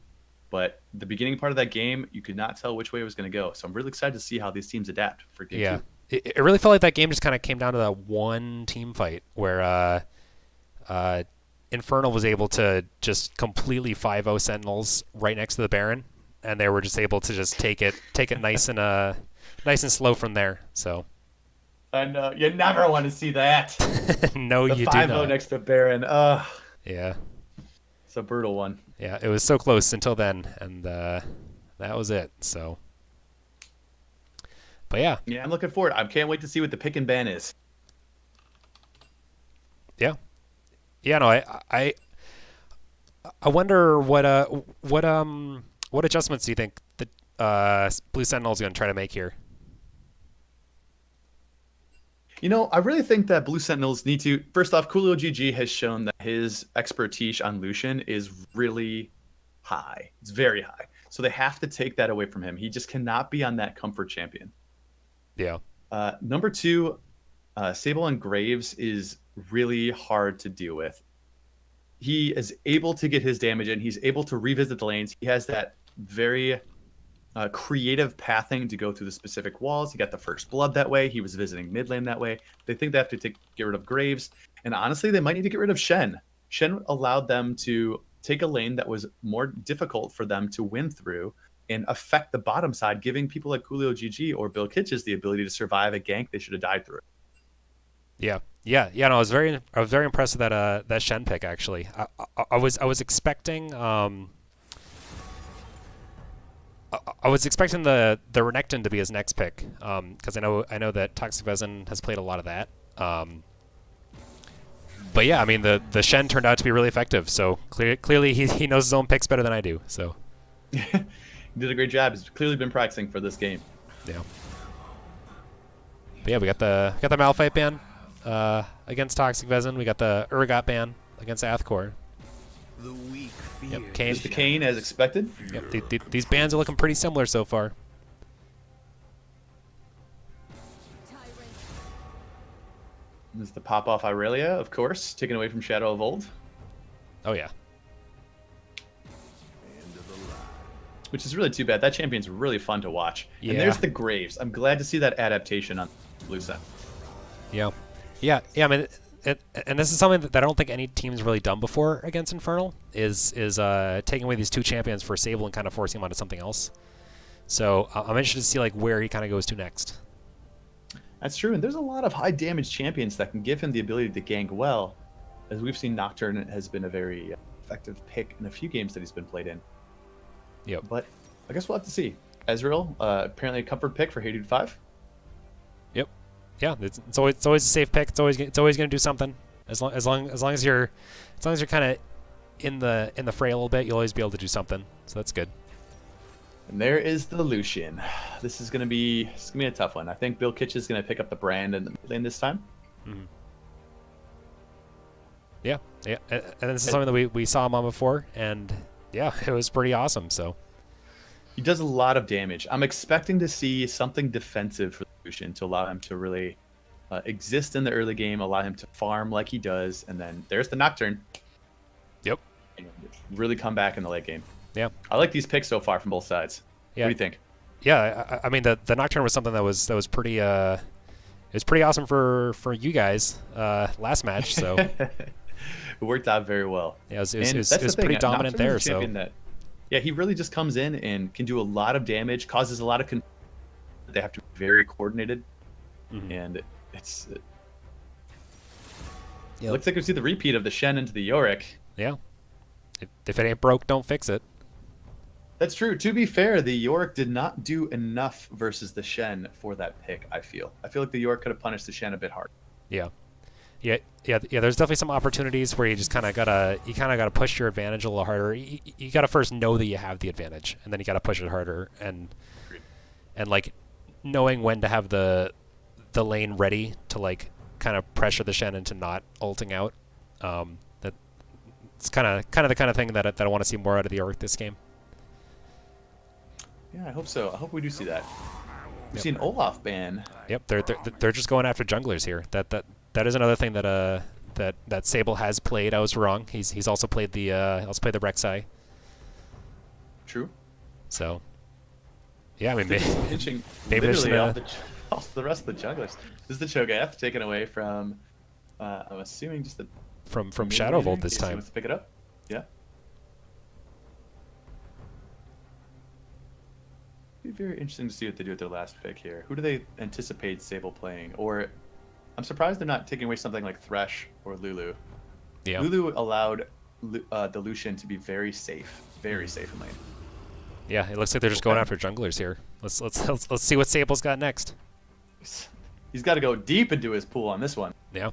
But the beginning part of that game, you could not tell which way it was going to go. So I'm really excited to see how these teams adapt for game 2. It really felt like that game just kind of came down to that one team fight where Infernal was able to just completely 5-0 Sentinels right next to the Baron, and they were just able to just take it nice and slow from there. So. I know you never want to see that. No, you do not. 5-0 next to Baron. Yeah. It's a brutal one. Yeah, it was so close until then, and that was it. So, but yeah. Yeah, I'm looking forward. I can't wait to see what the pick and ban is. Yeah. Yeah. No, I wonder what adjustments do you think the Blue Sentinel is going to try to make here? I really think that Blue Sentinels need to. First off, Coolio GG has shown that his expertise on Lucian is really high. It's very high. So they have to take that away from him. He just cannot be on that comfort champion. Yeah. Number 2, Sable and Graves is really hard to deal with. He is able to get his damage in. He's able to revisit the lanes. He has that very creative pathing to go through the specific walls. He got the first blood that way. He was visiting mid lane that way. They think they have to get rid of Graves. And honestly, they might need to get rid of Shen. Shen allowed them to take a lane that was more difficult for them to win through and affect the bottom side, giving people like Coolio GG or Bill Kitches the ability to survive a gank they should have died through. Yeah. No, I was very impressed with that Shen pick actually. I was expecting I was expecting the Renekton to be his next pick, because I know that Toxic Vezin has played a lot of that. But yeah, I mean the Shen turned out to be really effective. So clearly he knows his own picks better than I do. So he did a great job. He's clearly been practicing for this game. Yeah. But yeah, we got the Malphite ban against Toxic Vezin. We got the Urgot ban against Athkor. The weak fear. Yep, Kane. Just the Kane as expected. Yep, these bans are looking pretty similar so far. This is the pop off Irelia, of course, taken away from Shadow of Old. Oh yeah. Which is really too bad. That champion's really fun to watch. Yeah. And there's the Graves. I'm glad to see that adaptation on Blue Set. Yeah. I mean, and this is something that I don't think any team's really done before against Infernal is taking away these 2 champions for Sable and kind of forcing him onto something else. So I'm interested to see like where he kind of goes to next. That's true, and there's a lot of high damage champions that can give him the ability to gank well. As we've seen, Nocturne has been a very effective pick in a few games that he's been played in. Yep. But I guess we'll have to see. Ezreal, apparently a comfort pick for Hey Dude 5. Yep. Yeah, it's always a safe pick. It's always going to do something. As long as you're kind of in the fray a little bit, you'll always be able to do something. So that's good. And there is the Lucian. This is gonna be a tough one. I think Bill Kitch is gonna pick up the brand in the mid lane this time. Mm-hmm. Yeah, and this is something that we saw him on before, and yeah, it was pretty awesome. So he does a lot of damage. I'm expecting to see something defensive for Lucian to allow him to really exist in the early game, allow him to farm like he does, and then there's the Nocturne. Yep. And really come back in the late game. Yeah. I like these picks so far from both sides. Yeah. What do you think? Yeah, I mean the Nocturne was something that was pretty it was pretty awesome for you guys last match. So it worked out very well. Yeah, it was pretty dominant there. So yeah, he really just comes in and can do a lot of damage, causes a lot of they have to be very coordinated, and it looks like we see the repeat of the Shen into the Yorick. Yeah, if it ain't broke, don't fix it. That's true. To be fair, the Yorick did not do enough versus the Shen for that pick. I feel like the Yorick could have punished the Shen a bit harder. Yeah. There's definitely some opportunities where you just kind of gotta push your advantage a little harder. You gotta first know that you have the advantage, and then you gotta push it harder and like knowing when to have the lane ready to like kind of pressure the Shen into not ulting out. That it's kind of the kind of thing that I want to see more out of the Orc this game. Yeah, I hope so. I hope we do see that. We've seen Olaf ban. Yep, they're just going after junglers here. That is another thing that Sable has played. I was wrong. He's also played the Rek'Sai. True. So yeah, I mean Pinching maybe literally all the rest of the junglers. This is the Cho'Gath taken away from. I'm assuming just the from Shadow Volt this in case he time. wants to pick it up. Yeah. It'd be very interesting to see what they do with their last pick here. Who do they anticipate Sable playing? Or I'm surprised they're not taking away something like Thresh or Lulu. Yeah. Lulu allowed the Lucian to be very safe in lane. Yeah, it looks like they're just going after junglers here. Let's see what Sable's got next. He's got to go deep into his pool on this one. Yeah.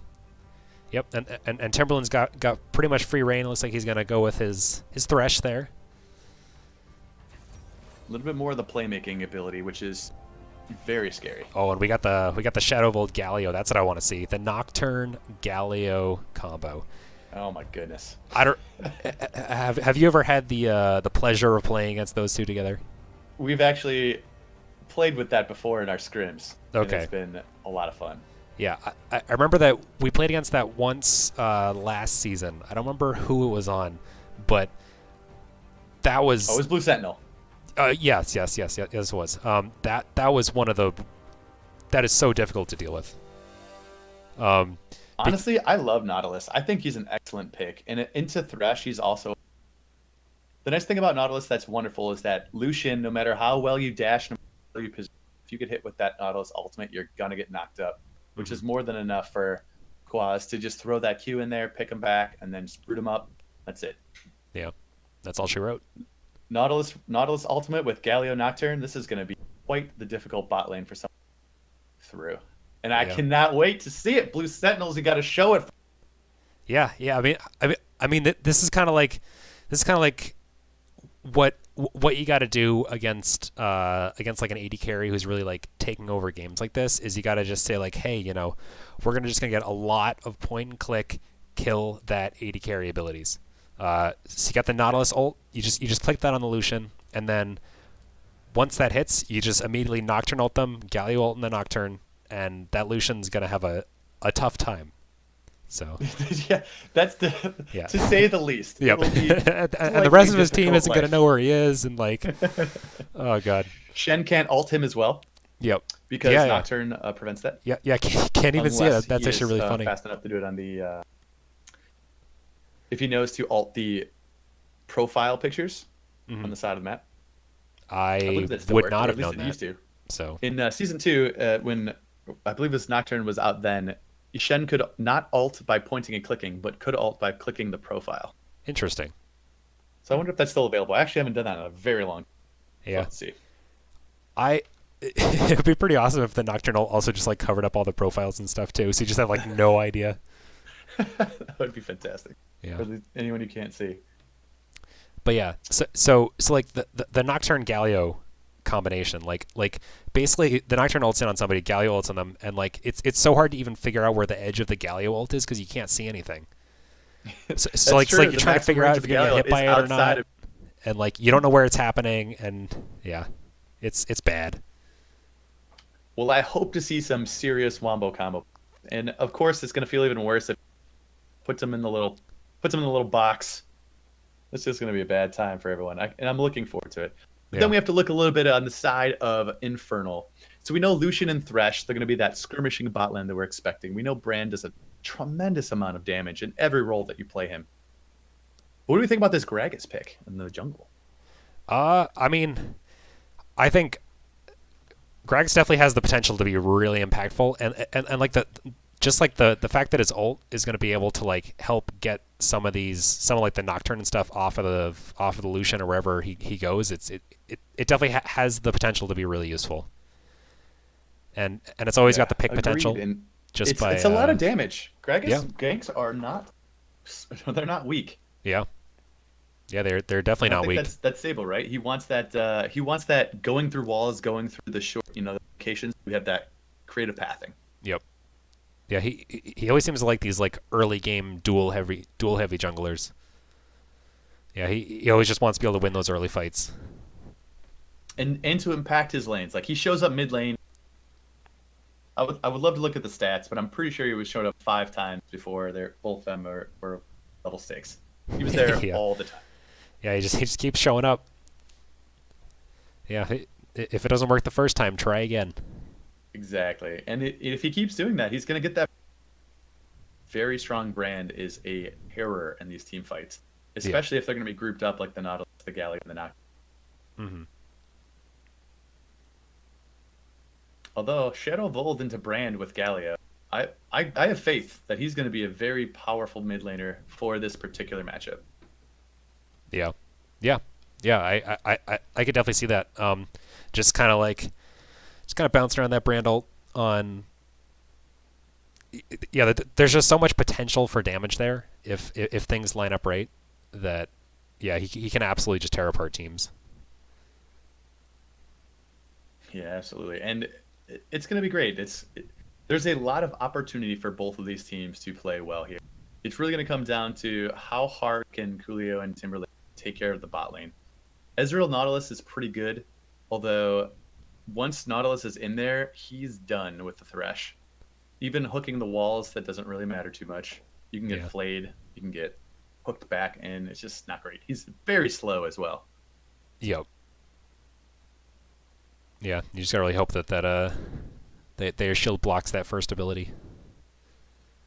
Yep, and Timberland's got pretty much free reign. It looks like he's gonna go with his Thresh there. A little bit more of the playmaking ability, which is very scary. Oh, and we got the Shadow Volt Galio. That's what I want to see. The Nocturne Galio combo. Oh my goodness. I don't have you ever had the pleasure of playing against those two together? We've actually played with that before in our scrims. Okay. And it's been a lot of fun. Yeah, I remember that we played against that once last season. I don't remember who it was on, but that was. Oh, it was Blue Sentinel. Yes, it was. That was one of the. That is so difficult to deal with. Honestly, I love Nautilus. I think he's an excellent pick. And into Thresh, he's also. The nice thing about Nautilus that's wonderful is that Lucian, no matter how well you dash, no matter how you position, if you get hit with that Nautilus ultimate, you're gonna get knocked up, which is more than enough for Quaz to just throw that Q in there, pick him back, and then sprint him up. That's it. Yeah, that's all she wrote. Nautilus ultimate with Galio Nocturne. This is going to be quite the difficult bot lane for someone through, and I cannot wait to see it. Blue Sentinels, you got to show it. Yeah. I mean, this is kind of like what you got to do against like an AD carry who's really like taking over games like this. Is you got to just say like, hey, we're gonna get a lot of point and click kill that AD carry abilities. So you got the Nautilus ult. You just click that on the Lucian, and then once that hits, you just immediately Nocturne ult them, Galio ult in the Nocturne, and that Lucian's gonna have a tough time. So yeah, that's to say the least. Yep. And the rest of his team isn't gonna know where he is, and like, oh god. Shen can't ult him as well. Yep. Because Nocturne prevents that. Yeah. Can't even see it. That's actually really funny. Fast enough to do it on the. If he knows to alt the profile pictures on the side of the map. I would not have known that. Used to. So in season 2, when I believe this Nocturne was out then, Shen could not ult by pointing and clicking, but could ult by clicking the profile. Interesting. So I wonder if that's still available. I actually haven't done that in a very long time. Yeah. Let's see. It would be pretty awesome if the Nocturne also just like covered up all the profiles and stuff too, so you just have like no idea. That would be fantastic. Yeah. For anyone who can't see. But yeah, so like the Nocturne Galio combination, like basically the Nocturne ults in on somebody, Galio ults on them, and like it's so hard to even figure out where the edge of the Galio ult is because you can't see anything. So like it's like you're trying to figure out if you're gonna get hit by it or not, and like you don't know where it's happening, and yeah, it's bad. Well, I hope to see some serious wombo combo, and of course it's gonna feel even worse if puts them in the little box. It's just going to be a bad time for everyone, and I'm looking forward to it. But then we have to look a little bit on the side of Infernal. So we know Lucian and Thresh, they're going to be that skirmishing bot lane that we're expecting. We know Brand does a tremendous amount of damage in every role that you play him. What do we think about this Gragas pick in the jungle? I mean, I think Gragas definitely has the potential to be really impactful, and like the fact that his ult is going to be able to like help get some of like the Nocturne and stuff off of the Lucian or wherever he goes, it definitely has the potential to be really usul. And it's always got the pick potential. And it's a lot of damage. Gragas ganks are not weak. Yeah. Yeah, they're definitely And I not think weak. that's Sable, right? He wants that. He wants that going through walls, going through the short, the locations. We have that creative pathing. Yep. Yeah, he always seems to like these like early game duel heavy junglers. Yeah, he always just wants to be able to win those early fights. And to impact his lanes. Like he shows up mid lane. I would love to look at the stats, but I'm pretty sure he was showing up 5 times before both of them were level 6. He was there Yeah. all the time. Yeah, he just keeps showing up. Yeah, if it doesn't work the first time, try again. Exactly. And if he keeps doing that, he's going to get that very strong brand is a terror in these team fights, especially if they're going to be grouped up like the Nautilus, the Galley, and the Noct. Mm-hmm. Although Shadow evolved into Brand with Galio, I have faith that he's going to be a very powerful mid laner for this particular matchup. Yeah, yeah, yeah. I could definitely see that. Just kind of bouncing around that brand ult on. Yeah, there's just so much potential for damage there if things line up right. That yeah, he can absolutely just tear apart teams. Yeah, absolutely, and it's going to be great. There's a lot of opportunity for both of these teams to play well here. It's really going to come down to how hard can Coolio and Timberlake take care of the bot lane. Ezreal Nautilus is pretty good, although once Nautilus is in there, he's done with the Thresh. Even hooking the walls, that doesn't really matter too much. You can get flayed, you can get hooked back, and it's just not great. He's very slow as well. Yep. Yeah, you just gotta really hope that their shield blocks that first ability.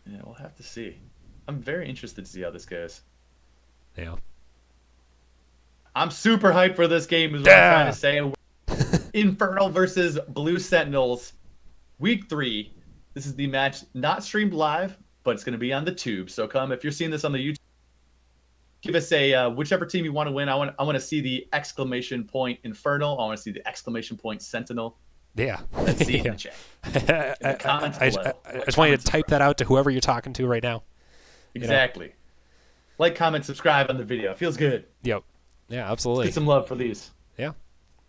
Yeah, we'll have to see. I'm very interested to see how this goes. Yeah. I'm super hyped for this game is what I'm trying to say. Infernal versus Blue Sentinels. Week 3. This is the match not streamed live, but it's going to be on the tube. So come, if you're seeing this on the YouTube, give us a whichever team you want to win. I want to see the exclamation point Infernal. I want to see the exclamation point Sentinel. Yeah. Let's see it in the chat. In the comments below. I just want you to type that out to whoever you're talking to right now. Exactly. Like, comment, subscribe on the video. It feels good. Yep. Yeah, absolutely. Let's get some love for these Yeah.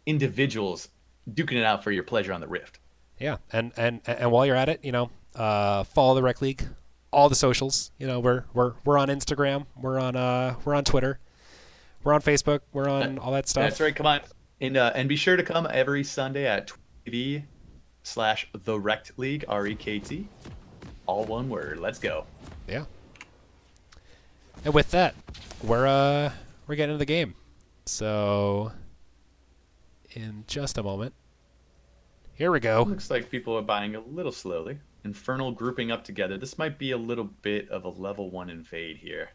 individuals duking it out for your pleasure on the Rift. Yeah, and while you're at it, follow the Rekt League, all the socials. We're on Instagram, we're on Twitter, we're on Facebook, we're on all that stuff. That's right. Come on, and be sure to come every Sunday at TV/the Rekt League, REKT, all one word. Let's go. Yeah. And with that, we're getting into the game. So, in just a moment. Here we go. Looks like people are buying a little slowly. Infernal grouping up together. This might be a little bit of a level 1 invade here.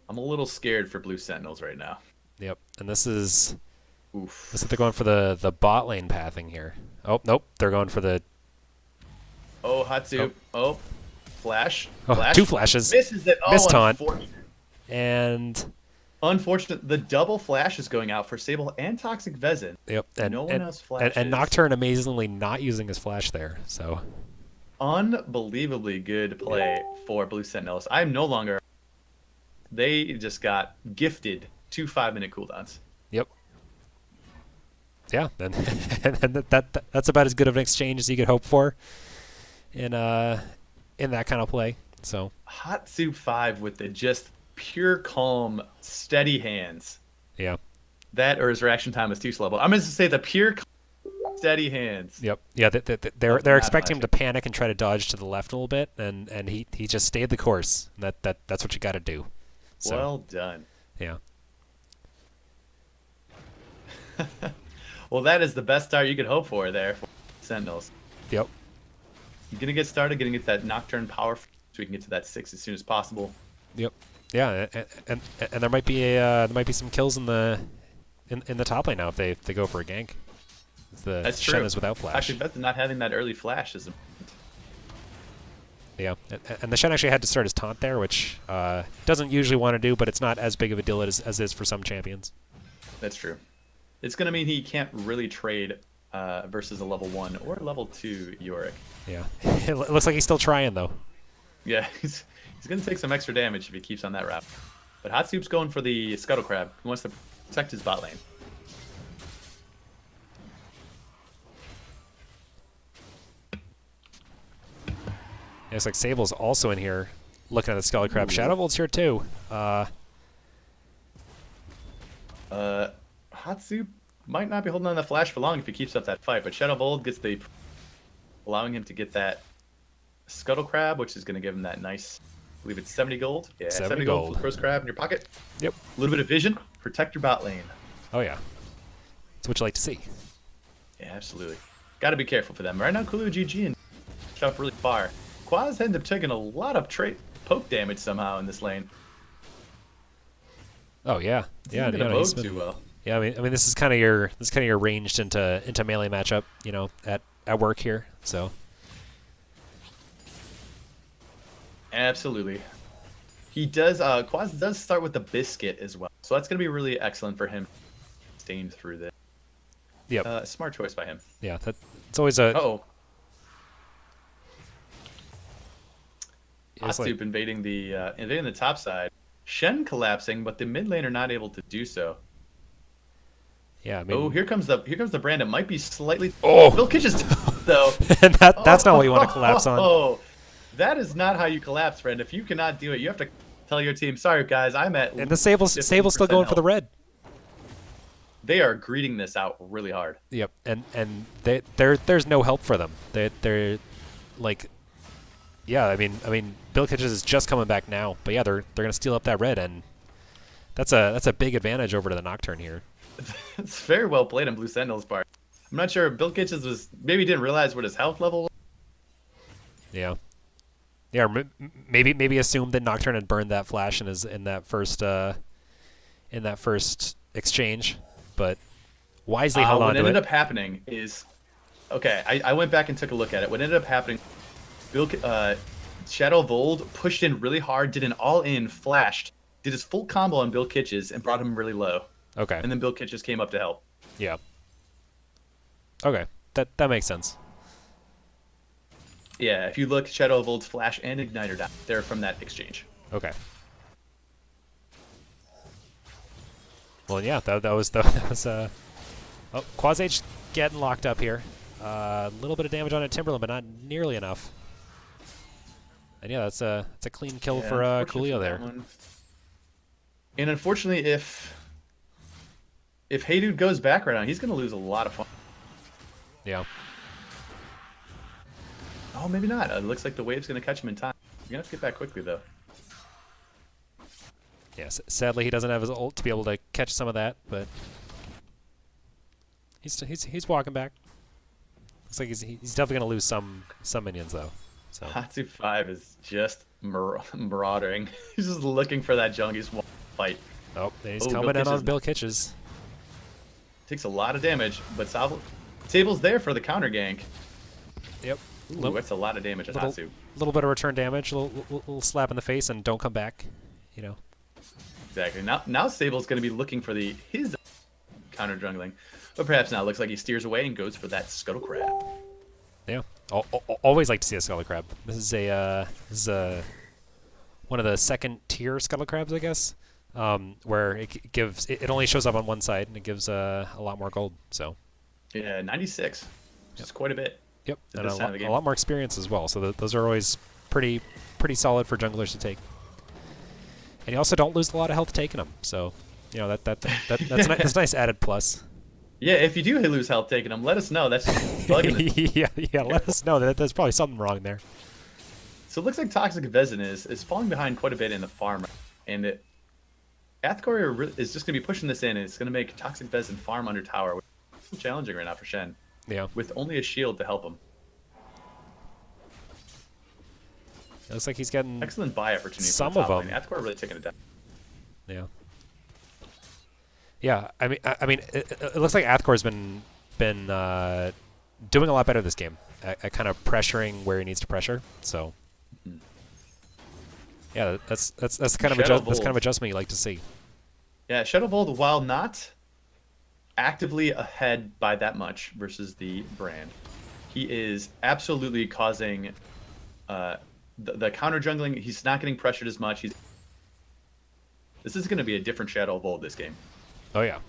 I'm a little scared for Blue Sentinels right now. Yep. And this is... Oof. Looks like they're going for the bot lane pathing here. Oh, nope. They're going for the... Oh, hot soup. Oh, flash. Oh, Flash. 2 flashes. Misses it. Oh, Miss taunt. unfortunate. And... Unfortunate. The double flash is going out for Sable and Toxic Vezin. Yep. And, no one else flashes. And Nocturne amazingly not using his flash there, so... Unbelievably good play for Blue Sentinels. I'm no longer... They just got gifted 2 5-minute cooldowns. Yep. Yeah, and that's about as good of an exchange as you could hope for in that kind of play. So Hot Soup 5 with the just pure calm, steady hands. yeah. That or his reaction time is too slow. But I'm going to say the pure calm, steady hands. Yep. Yeah, they're expecting him to panic and try to dodge to the left a little bit, and he just stayed the course. That's what you got to do. So, Well done. Yeah. Well, that is the best start you could hope for there for Sentinels. Yep. You're going to get started, going to get that Nocturne power so we can get to that 6 as soon as possible. Yep. Yeah, and there might be some kills in the top lane now if they go for a gank. That's Shen true. is without flash. Actually, Beth not having that early flash is Yeah, and the Shen actually had to start his taunt there, which doesn't usually want to do, but it's not as big of a deal as it is for some champions. That's true. It's going to mean he can't really trade versus a level 1 or level 2 Yorick. Yeah, it looks like he's still trying though. Yeah, he's going to take some extra damage if he keeps on that route. But Hot Soup's going for the Scuttle Crab. He wants to protect his bot lane. Yeah, it's like Sable's also in here looking at the Skull Crab. Shadow Volt's here too. Hot Soup might not be holding on the flash for long if he keeps up that fight, but Shadow Bolt gets the allowing him to get that Scuttle Crab, which is going to give him that nice, I believe it's 70 gold. Yeah, 70 gold for the first crab in your pocket. Yep. A little bit of vision. Protect your bot lane. Oh yeah. That's what you like to see. Yeah, absolutely. Got to be careful for them. Right now, Kulu GG and jump really far. Quaz ended up taking a lot of poke damage somehow in this lane. Oh yeah. Yeah, He's he's been too well. Yeah, I mean this is kind of your ranged into melee matchup, you know, at work here. So absolutely. He does Quaz does start with the biscuit as well. So that's going to be really excellent for him staying through this. yep. Smart choice by him. Yeah, it's always a Uh-oh. Hot it's like, Soup invading the top side. Shen collapsing, but the mid laner not able to do so. yeah, I mean Oh, here comes the brand. It might be slightly. Oh! Bill Kitchens, though. and that's not what you want to collapse on. Oh, that is not how you collapse, friend. If you cannot do it, you have to tell your team, "Sorry, guys, I'm at." And the Sable's still going for the red. They are greeting this out really hard. Yep, and there's no help for them. They're like, yeah, I mean Bill Kitchens is just coming back now, but yeah, they're gonna steal up that red, and that's a big advantage over to the Nocturne here. It's very well played on Blue Sentinel's part. I'm not sure Bill Kitchens was maybe didn't realize what his health level was. Yeah, yeah, or maybe assumed that Nocturne had burned that flash in that first exchange, but wisely held on to it. What ended up happening is, okay, I went back and took a look at it. What ended up happening, Shadow Vold pushed in really hard, did an all-in, flashed, did his full combo on Bill Kitchens, and brought him really low. Okay. And then Bill Kitchens came up to help. Yeah. Okay, that makes sense. Yeah, if you look, Shadow Vold's flash and igniter down. They're from that exchange. Okay. Well, yeah, that was oh, Quas-H getting locked up here. A little bit of damage on a Timberland, but not nearly enough. And yeah, that's a clean kill for Coolio there. And unfortunately, if Hey Dude goes back right now, he's going to lose a lot of fun. Yeah. Oh, maybe not. It looks like the wave's going to catch him in time. You're going to have to get back quickly, though. Yeah, sadly he doesn't have his ult to be able to catch some of that, but he's walking back. Looks like he's definitely going to lose some minions, though. So Hatsu 5 is just marauding. He's just looking for that Jungies fight. oh, he's coming in on Bill Kitchens. Takes a lot of damage, but Sable's there for the counter gank. Yep. Ooh, that's a lot of damage at Hatsu. Little bit of return damage, little slap in the face, and don't come back. You know. Exactly. Now Sable's going to be looking for his counter jungling, but perhaps now it looks like he steers away and goes for that Scuttle Crab. Yeah. Always like to see a Scuttle Crab. This is a one of the second tier Scuttle Crabs, I guess, where it only shows up on one side and it gives a lot more gold. So. Yeah, 96, which is quite a bit. Yep, and a lot more experience as well. So those are always pretty solid for junglers to take. And you also don't lose a lot of health taking them. So, you know that's that's a nice added plus. Yeah, if you do lose health taking them, let us know. That's bugging. yeah, let us know. There's probably something wrong there. So it looks like Toxic Vezin is falling behind quite a bit in the farm, and Athkor is just going to be pushing this in, and it's going to make Toxic Vezin farm under tower, which is challenging right now for Shen. Yeah. With only a shield to help him. It looks like he's getting excellent buy opportunity. Some of them. Athkor really taking it down. Yeah. Yeah, I mean, it looks like Athkor's been doing a lot better this game at kind of pressuring where he needs to pressure. So, yeah, that's the kind of adjustment you like to see. Yeah, Shadow Bolt, while not actively ahead by that much versus the brand, he is absolutely causing the counter jungling. He's not getting pressured as much. This is going to be a different Shadow of Old this game. Oh yeah.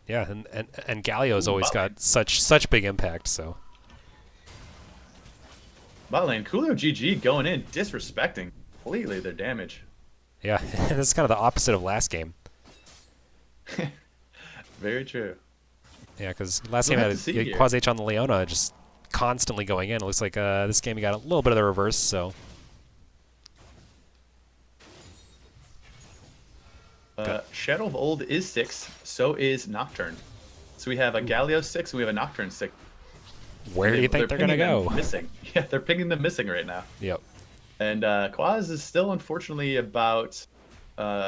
Yeah, and Galio's Ooh, always got such big impact. So. Bot lane, Coolio GG going in, disrespecting completely their damage. Yeah, and it's kind of the opposite of last game. Very true. Yeah, because last We'll game have had to see here. Quasi H on the Leona just constantly going in. It looks like this game you got a little bit of the reverse. So. Shadow of Old is 6, so is Nocturne. So we have a Galio 6 and we have a Nocturne 6. Where do you think they're going to pinging go? them missing. Yeah, they're pinging them missing right now. Yep. And Quaz is still unfortunately about,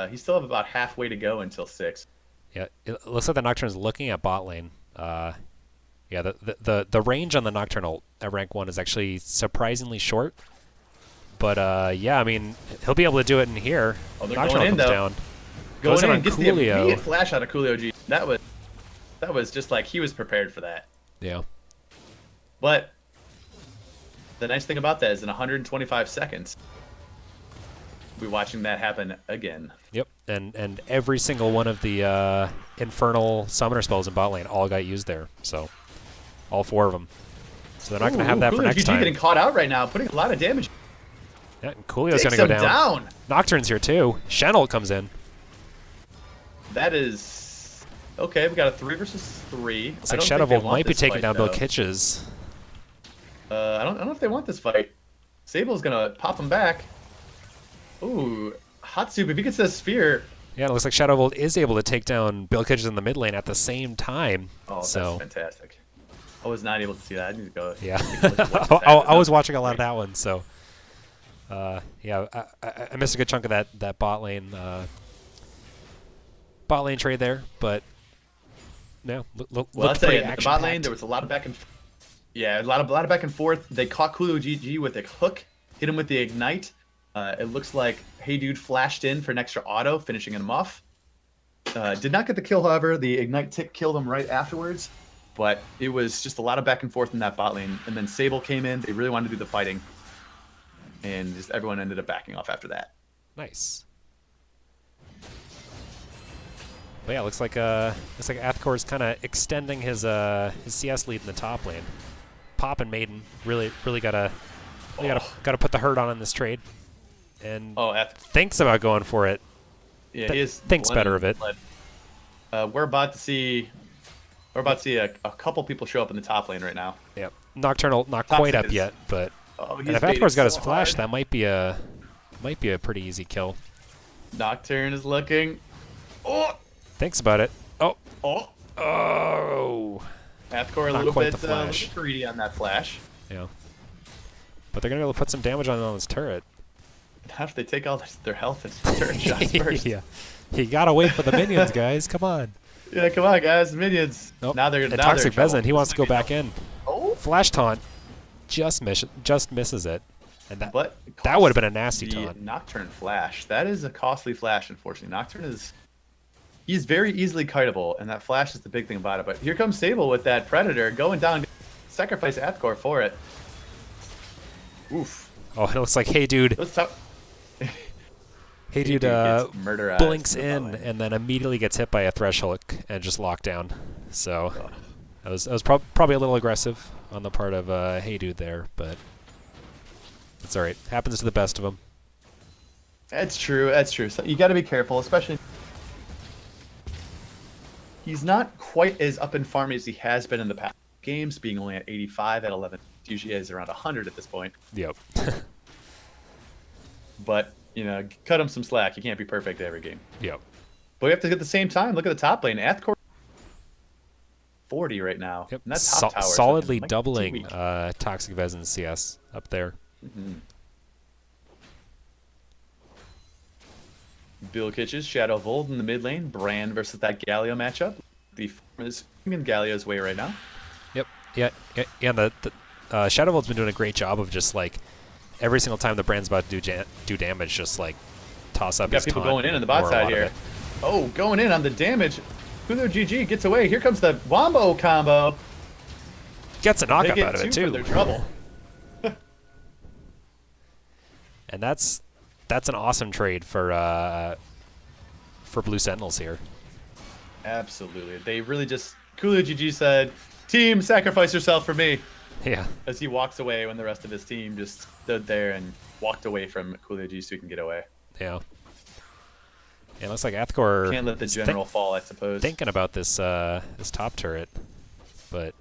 he still have about halfway to go until 6. Yeah, it looks like the Nocturne's looking at bot lane. Yeah, the range on the Nocturnal at rank 1 is actually surprisingly short. But yeah, I mean, he'll be able to do it in here. Oh, they're Nocturnal going in, comes though. down. Going Goes in, on gets the Coolio. immediate flash out of Coolio G. That was just like he was prepared for that. Yeah. But the nice thing about that is in 125 seconds, we'll be watching that happen again. Yep, and every single one of the Infernal summoner spells in bot lane all got used there. So all 4 of them. So they're not going to have that for Coolio next GG time. getting caught out right now, putting a lot of damage. Yeah, and Coolio's going Takes to go him down. down. Nocturne's here too. Shenel comes in. That is okay. We got a 3 versus 3. Looks like Shadow of Old might be taking down Bill Kitches. I don't know if they want this fight. Sable's gonna pop him back. Ooh, hot soup. If he gets a sphere. Yeah, it looks like Shadow of Old is able to take down Bill Kitches in the mid lane at the same time. Oh, so. that's fantastic. I was not able to see that. I need to go. Yeah, take a look at what's I was happening. watching a lot of that one. So, yeah, I missed a good chunk of that bot lane trade there, but no, Well, I'll looked tell pretty you, in the bot lane action-packed. there was a lot of back and. Yeah, a lot of back and forth. They caught Coolio GG with a hook, hit him with the ignite. It looks like Hey Dude flashed in for an extra auto, finishing him off. Did not get the kill, however. The ignite tick killed him right afterwards. But it was just a lot of back and forth in that bot lane. And then Sable came in. They really wanted to do the fighting. And just everyone ended up backing off after that. Nice. But yeah, looks like Athcor's kind of extending his CS lead in the top lane. Pop and Maiden really gotta put the hurt on in this trade, and thinks about going for it. Yeah, he is thinks better of it. We're about to see a couple people show up in the top lane right now. Yep. Nocturnal not Toxic quite up is- yet, but Oh, and he's if baiting Athcor's got his so flash, hard. that might be a pretty easy kill. Nocturne is looking. Oh, Thinks about it. Oh. oh. Athcor a Not little quite bit the flash. greedy on that flash. Yeah. But they're gonna be able to put some damage on this turret. Not if they take all their health and turret shots first. Yeah. You gotta wait for the minions, guys. Come on. Yeah, come on, guys, minions. Nope. Now they're And now Toxic they're in trouble. Pheasant, he wants to go This might back be in. Oh, Flash taunt, just misses it, and but that would have been a nasty the taunt. Nocturne flash. That is a costly flash, unfortunately. Nocturne he's very easily kiteable, and that flash is the big thing about it. But here comes Sable with that Predator going down. Sacrifice Athcor for it. Oof. Oh, it looks like Hey Dude. Let's talk. Hey Dude gets murderized blinks in the in bot lane. and then immediately gets hit by a thresh hook and just locked down. So that was probably a little aggressive on the part of Hey Dude there, but it's all right. Happens to the best of them. That's true. That's true. So you got to be careful, especially. He's not quite as up in farm as he has been in the past games, being only at 85 at 11. Usually is around 100 at this point. Yep. But, cut him some slack. You can't be perfect every game. Yep. But we have to at the same time look at the top lane. Athcor 40 right now. Yep. And that top tower is Solidly looking doubling weak. Toxic Pheasant CS up there. Mm-hmm. Bill Kitches, Shadow of Old in the mid lane. Brand versus that Galio matchup. The farm is in Galio's way right now. Yep. Yeah. And the Shadow of Old's been doing a great job of just like every single time the Brand's about to do damage, just like toss up. Got his people taunt going in and the bot ignore a side lot of here. it. Oh, going in on the damage. Hulu GG gets away. Here comes the Wombo combo. Gets a They knockup get out of it two for too. their trouble. And that's an awesome trade for for Blue Sentinels here. Absolutely. They really just Coolio GG said, "Team, sacrifice yourself for me." Yeah. As he walks away when the rest of his team just stood there and walked away from Coolio G so he can get away. Yeah. It looks like Athkor Can't let the general fall, I suppose. thinking about this this top turret, but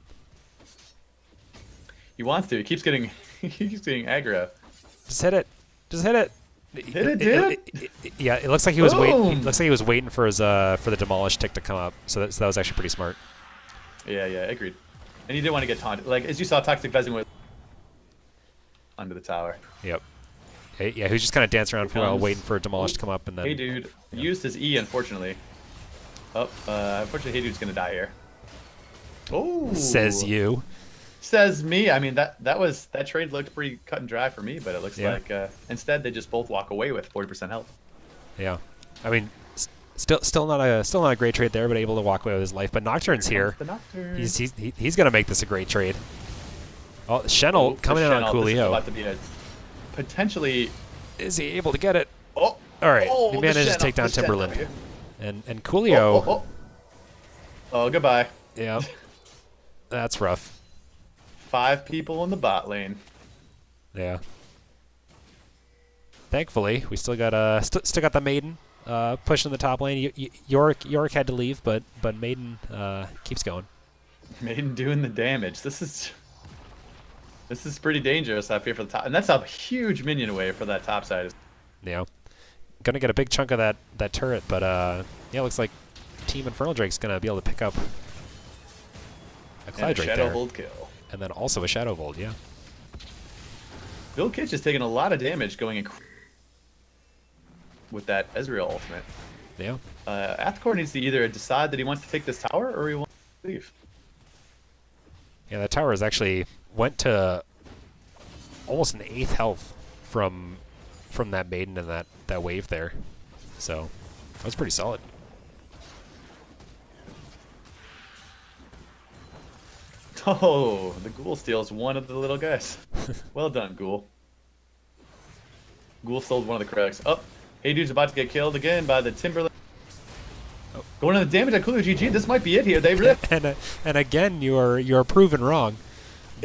He wants to. He keeps getting he keeps getting aggro. just hit it. Just hit it. Hit it, dude. Yeah, it looks like he was waiting. Boom. Looks like he was waiting for his for the demolish tick to come up. So that was actually pretty smart. Yeah, agreed. And he didn't want to get taunted. Like as you saw, Toxic Vezing with under the tower. Yep. Yeah, he was just kind of dancing around for a while, Comes. waiting for demolish to come up, and then. Hey, dude. Used his E, unfortunately. Oh, unfortunately, Hey Dude's gonna die here. Oh. Says you. Says me. I mean, that trade looked pretty cut and dry for me, but it looks like instead they just both walk away with 40% health. Yeah, I mean, still not a great trade there, but able to walk away with his life. But Nocturne's here. The Nocturne. He's gonna make this a great trade. Oh, Shenel coming in on This is Coolio. about to be a potentially. Is he able to get it? Oh. All right, Oh, he the manages to Shenel, take down the Shenel. Timberland, and Coolio. Oh, goodbye. Yeah, that's rough. 5 people in the bot lane. Yeah. Thankfully, we still got still got the Maiden pushing the top lane. Yorick had to leave, but Maiden keeps going. Maiden doing the damage. This is pretty dangerous up here for the top, and that's a huge minion wave for that top side. Yeah, gonna get a big chunk of that turret, but yeah, looks like Team Infernal Drake's gonna be able to pick up a Cloud Drake Shadow there, Bolt kill. and then also a Shadow Bolt. Yeah. Bill Kitch is taking a lot of damage going in with that Ezreal ultimate. Yeah. Athkor needs to either decide that he wants to take this tower or he wants to leave. Yeah, that tower is actually went to almost an 8th health from that Maiden and that wave there. So that was pretty solid. Oh, the Ghoul steals one of the little guys. Well done, Ghoul. Ghoul stole one of the Krugs. Oh, Hey Dude's about to get killed again by the Timberland. Oh. Going on the damage at Coolio GG. This might be it here. They ripped. and again, you're proven wrong.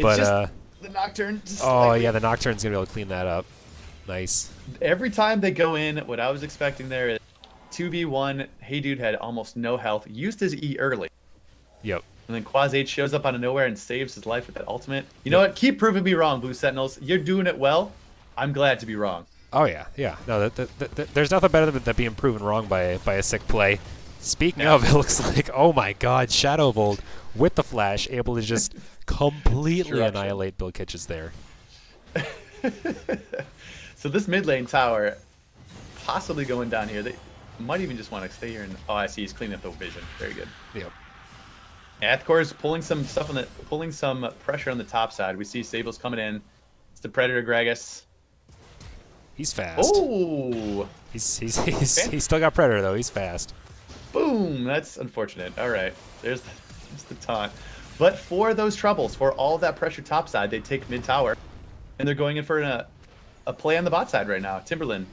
But just the Nocturne. Just oh like yeah, the Nocturne's gonna be able to clean that up. Nice. Every time they go in, what I was expecting there is 2v1. Hey Dude had almost no health. Used his E early. Yep. And then Quaz 8 shows up out of nowhere and saves his life with that ultimate. You know what? Keep proving me wrong, Blue Sentinels. You're doing it well. I'm glad to be wrong. Oh yeah, yeah. No, there's nothing better than being proven wrong by a sick play. Speaking of, it looks like, oh my God, Shadow Bolt with the flash, able to just completely Destruction. annihilate Bill Kitches there. So this mid lane tower, possibly going down here. They might even just want to stay here. And oh, I see. He's cleaning up the vision. Very good. Yep. Athkor is pulling some stuff on pulling some pressure on the top side. We see Sable's coming in. It's the Predator Gragas. He's fast. Oh, He's still got Predator though. He's fast. boom! That's unfortunate. All right, there's the taunt. But for those troubles, for all of that pressure topside, they take mid tower, and they're going in for a play on the bot side right now. Timberland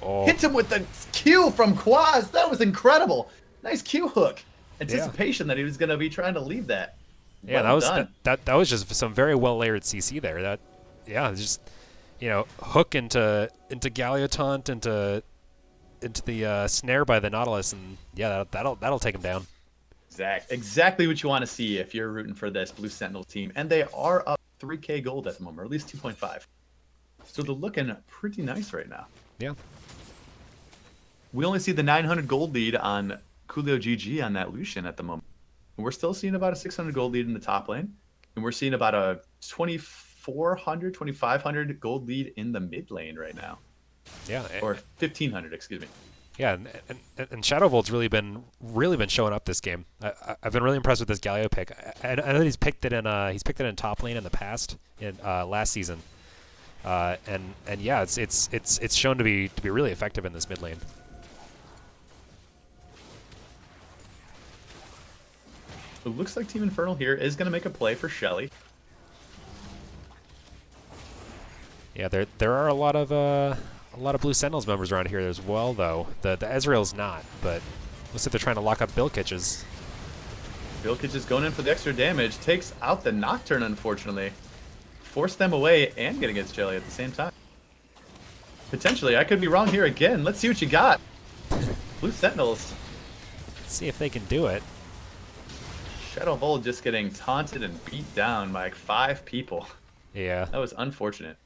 Oh. hits him with the Q from Quaz. That was incredible. Nice Q hook. Anticipation that he was going to be trying to leave that. Yeah, Well that was done. that was just some very well layered CC there. That just hook into Galio taunt into the snare by the Nautilus, and yeah, that'll take him down. Exactly what you want to see if you're rooting for this Blue Sentinel team. And they are up 3k gold at the moment, or at least 2.5. So they're looking pretty nice right now. Yeah. We only see the 900 gold lead on Coolio GG on that Lucian at the moment. And we're still seeing about a 600 gold lead in the top lane. And we're seeing about a 2,400, 2,500 gold lead in the mid lane right now. Yeah. Or 1,500, excuse me. Yeah, and Shadow Volt's really been showing up this game. I've been really impressed with this Galio pick. I know that he's picked it in top lane in the past, in last season, and yeah, it's shown to be really effective in this mid lane. It looks like Team Infernal here is going to make a play for Shelly. Yeah, there are a lot of a lot of Blue Sentinels members around here as well, though. The Ezreal's not, but looks like they're trying to lock up Bilkitches. Bilkich is going in for the extra damage. Takes out the Nocturne, unfortunately. Forced them away and getting its jelly at the same time. Potentially, I could be wrong here again. Let's see what you got. Blue Sentinels. Let's see if they can do it. Shadow Vol just getting taunted and beat down by like 5 people. Yeah. That was unfortunate.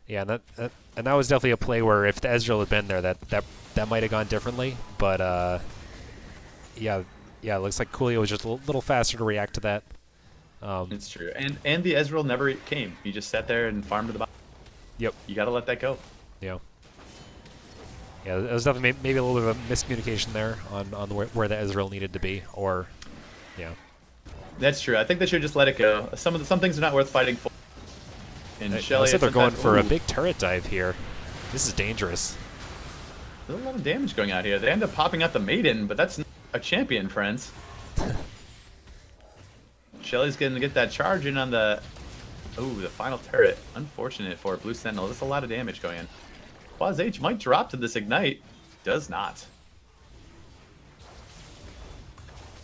Yeah, and that was definitely a play where if the Ezreal had been there, that might have gone differently. But yeah, it looks like Coolio was just a little faster to react to that. It's true, and the Ezreal never came. He just sat there and farmed to the bottom. Yep. You gotta let that go. Yeah. Yeah, there was definitely maybe a little bit of a miscommunication there on where the Ezreal needed to be, or yeah. That's true. I think they should just let it go. Some things are not worth fighting for. And Shelly, looks like they're going for a big turret dive here. This is dangerous. There's a lot of damage going out here. They end up popping out the Maiden, but that's not a champion, friends. Shelly's going to get that charge in on the... Oh, the final turret. Unfortunate for Blue Sentinel. There's a lot of damage going in. Quaz H might drop to this Ignite. Does not.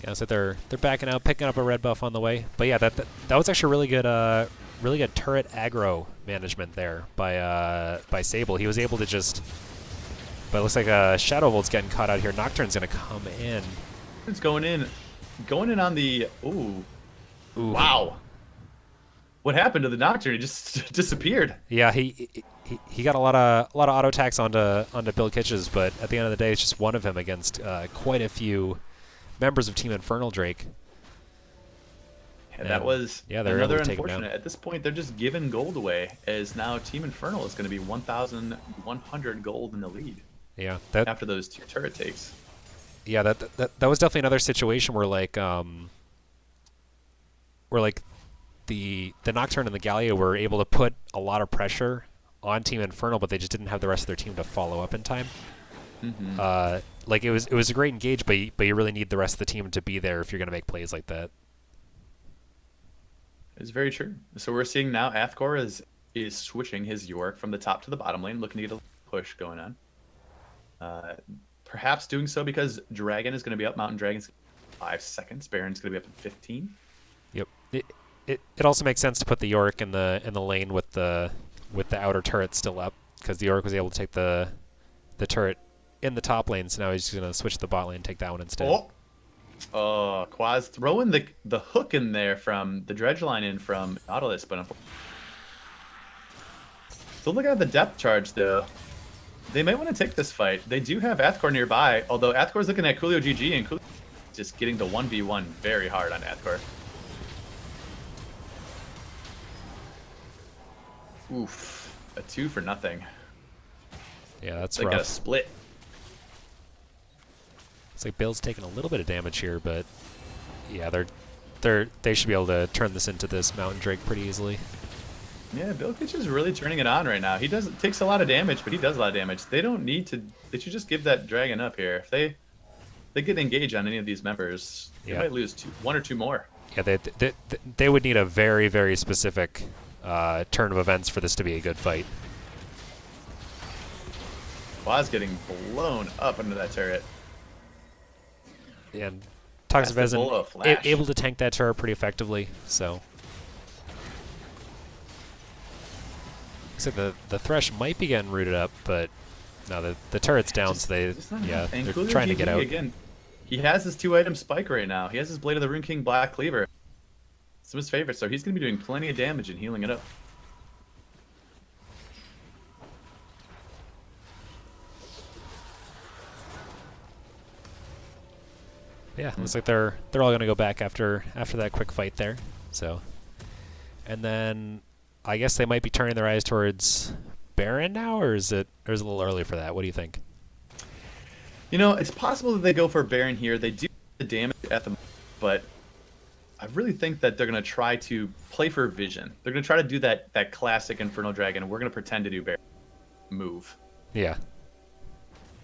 Yeah, so they're backing out, picking up a red buff on the way. But yeah, that was actually really good turret aggro management there by Sable. He was able to just... But it looks like Shadow Volt's getting caught out here. Nocturne's going to come in. It's going in on the... Ooh. Ooh. Wow. What happened to the Nocturne? He just disappeared. Yeah, he got a lot of auto attacks onto Bilkitches, but at the end of the day, it's just one of him against quite a few members of Team Infernal Drake. And that was they're another able to take him unfortunate. down. At this point, they're just giving gold away, as now Team Infernal is going to be 1,100 gold in the lead. Yeah, after those 2 turret takes. Yeah, that was definitely another situation where the Nocturne and the Gallia were able to put a lot of pressure on Team Infernal, but they just didn't have the rest of their team to follow up in time. Mm-hmm. Like it was a great engage, but you really need the rest of the team to be there if you're going to make plays like that. It's very true. So we're seeing now Athkor is switching his York from the top to the bottom lane, looking to get a push going on. Perhaps doing so because Dragon is going to be up. Mountain Dragon's 5 seconds. Baron's going to be up in 15. Yep. It also makes sense to put the York in the lane with the outer turret still up, because the York was able to take the turret in the top lane. So now he's going to switch to the bot lane and take that one instead. Oh, Quaz throwing the hook in there from the dredge line in from Nautilus, but still looking at the depth charge though. They might want to take this fight. They do have Athkor nearby, although Athkor's looking at Coolio GG, and Coolio just getting the 1v1 very hard on Athkor. Oof, a 2 for nothing. Yeah, that's they rough. Got a split. It's like Bill's taking a little bit of damage here, but yeah, they should be able to turn this into this Mountain Drake pretty easily. Yeah, Bilkich is really turning it on right now. He takes a lot of damage, but he does a lot of damage. They don't need to. They should just give that dragon up here. If they get engaged on any of these members, they might lose 1 or 2 more. Yeah, they would need a very, very specific turn of events for this to be a good fight. Quaz getting blown up under that turret. And Toxic Vezin able to tank that turret pretty effectively, so. So the Thresh might be getting rooted up, but no, the turret's down, so they're trying to get out. Again, he has his 2-item spike right now. He has his Blade of the Rune King Black Cleaver. Some of his favorites, so he's going to be doing plenty of damage and healing it up. Yeah, looks like they're all going to go back after that quick fight there. So, and then I guess they might be turning their eyes towards Baron now, or is it a little early for that? What do you think? You know, it's possible that they go for Baron here. They do the damage at the moment, but I really think that they're going to try to play for vision. They're going to try to do that classic Infernal Dragon. We're going to pretend to do Baron move. Yeah.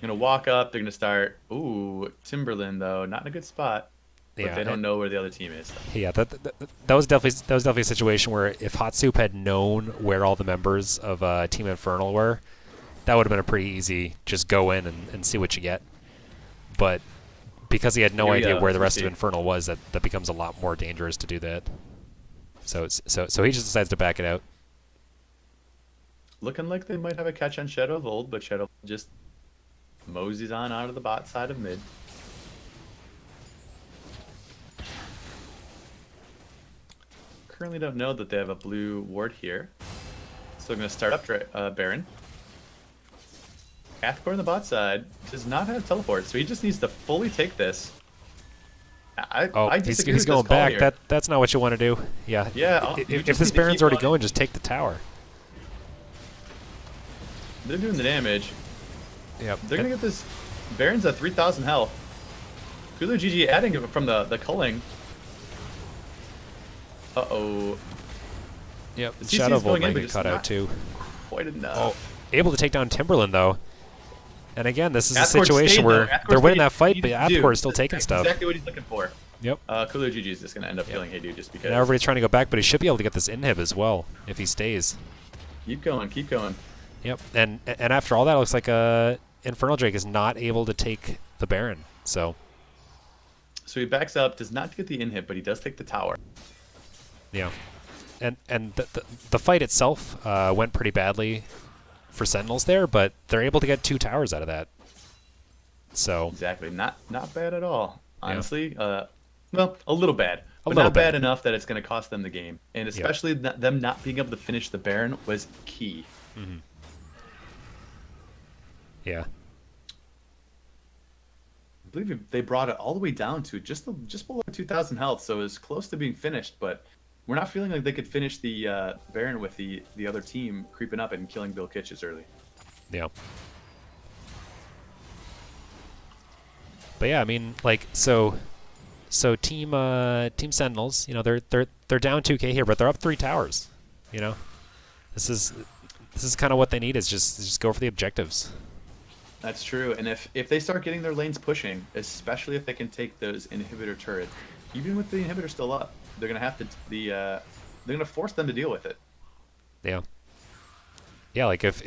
They're going to walk up. They're going to start. Ooh, Timberland though, not in a good spot. But Yeah, they don't know where the other team is. Yeah, that was definitely a situation where if Hot Soup had known where all the members of Team Infernal were, that would have been a pretty easy just go in and see what you get. But because he had no Here we idea go. where the Let's rest of see. Infernal was, that becomes a lot more dangerous to do that. So he just decides to back it out. Looking like they might have a catch on Shadow of Old, but Shadow just moseys on out of the bot side of mid. Currently don't know that they have a blue ward here. So I'm going to start up Baron. Athcore on the bot side does not have teleport, so he just needs to fully take this. I disagree he's with going this call back. here. That's not what you want to do. Yeah. Yeah, you If just this need to Baron's keep already going. going, just take the tower. They're doing the damage. Yep. They're going to get this. Baron's at 3,000 health. Kulu GG adding it from the culling. Uh-oh. Yep. The CC Shadow is Bolt going in, might but get just cut out not too. quite enough. Oh, able to take down Timberland though. And again, this is a Athcor's situation stayed, where though. Athcor's they're winning stayed. that fight, He but needs to do. Athcore is still taking That's stuff. exactly what he's looking for. Yep. Kulu GG is just going to end up killing Hey Dude just because. Now everybody's trying to go back, but he should be able to get this inhib as well if he stays. Keep going, keep going. Yep. And after all that, it looks like Infernal Drake is not able to take the Baron. So So he backs up, does not get the inhib, but he does take the tower. yeah. And the fight itself went pretty badly for Sentinels there, but they're able to get 2 towers out of that. So Exactly, not bad at all. Yeah. Honestly, well, a little bad, but little not bad bad. enough that it's going to cost them the game. And especially them not being able to finish the Baron was key. yeah. I believe they brought it all the way down to just below 2,000 health, so it was close to being finished. But we're not feeling like they could finish the Baron with the other team creeping up and killing Bill Kitches early. Yeah. But yeah, I mean, like, so team Sentinels, you know, they're down 2K here, but they're up 3 towers. You know, this is kind of what they need is just go for the objectives. That's true, and if they start getting their lanes pushing, especially if they can take those inhibitor turrets, even with the inhibitor still up, they're gonna have to they're gonna force them to deal with it. Yeah. Yeah, like if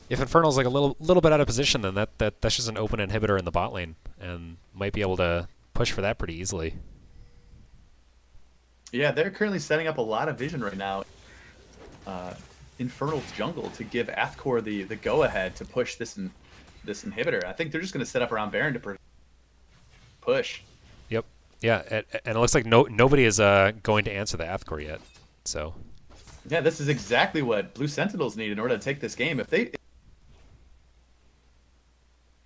Infernal's like a little bit out of position, then that's just an open inhibitor in the bot lane, and might be able to push for that pretty easily. Yeah, they're currently setting up a lot of vision right now. Infernal's jungle to give Athcore the go-ahead to push this inhibitor. I think they're just going to set up around Baron to push. Yep. Yeah, and it looks like nobody is going to answer the Athcore yet. So. Yeah, this is exactly what Blue Sentinels need in order to take this game. If they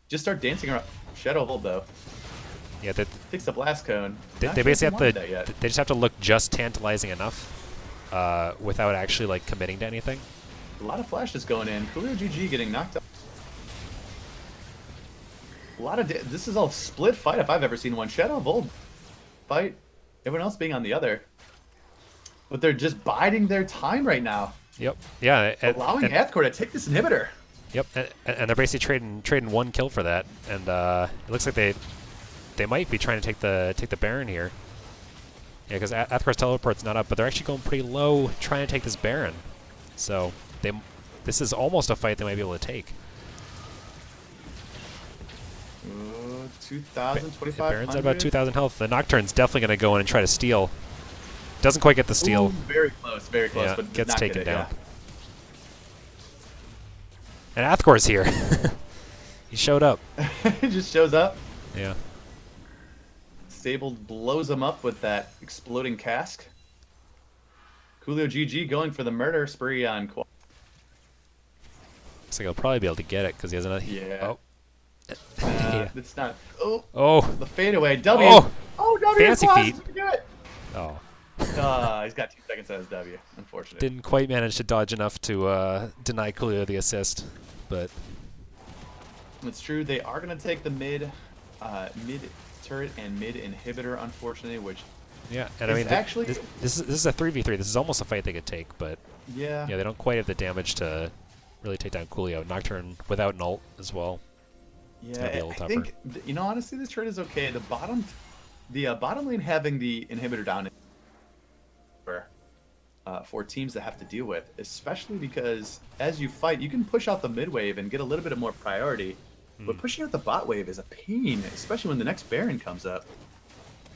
just start dancing around Shadow Hold though. Yeah, Takes the blast cone. they basically have to. They just have to look just tantalizing enough, without actually like committing to anything. A lot of flashes going in. Coolio GG getting knocked out. A lot of this is all split fight if I've ever seen one. Shadow of Old fight, everyone else being on the other, but they're just biding their time right now. Yep. Yeah. Allowing Athcore to take this inhibitor. Yep. And they're basically trading 1 kill for that, and it looks like they might be trying to take the Baron here. Yeah, because Athcore's teleport's not up, but they're actually going pretty low trying to take this Baron. So this is almost a fight they might be able to take. 2,025. Baron's at about 2,000 health. The Nocturne's definitely going to go in and try to steal. Doesn't quite get the steal. Ooh, very close, Yeah, but gets not taken get it, down. And Athcore's here. He showed up. Yeah. He just shows up. Yeah. Sable blows him up with that exploding cask. Coolio GG going for the murder spree on Quad. Looks like he'll probably be able to get it because he has another. Yeah. Oh. Yeah. It's not. Oh, Oh. the fadeaway. W. Oh. Oh, W. Fancy Quad, feet. did he do it? Oh. He's got 2 seconds on his W. Unfortunate. Didn't quite manage to dodge enough to deny Coolio the assist, but It's true. They are going to take the mid turret and mid inhibitor, unfortunately, which yeah. And I It's mean, actually- this is a 3v3. This is almost a fight they could take, but yeah. yeah, they don't quite have the damage to really take down Coolio. Nocturne without an ult as well. gonna be a little I think honestly, this turret is okay. The bottom lane having the inhibitor down. for teams that have to deal with, especially because as you fight, you can push out the mid wave and get a little bit of more priority. But pushing out the bot wave is a pain, especially when the next Baron comes up.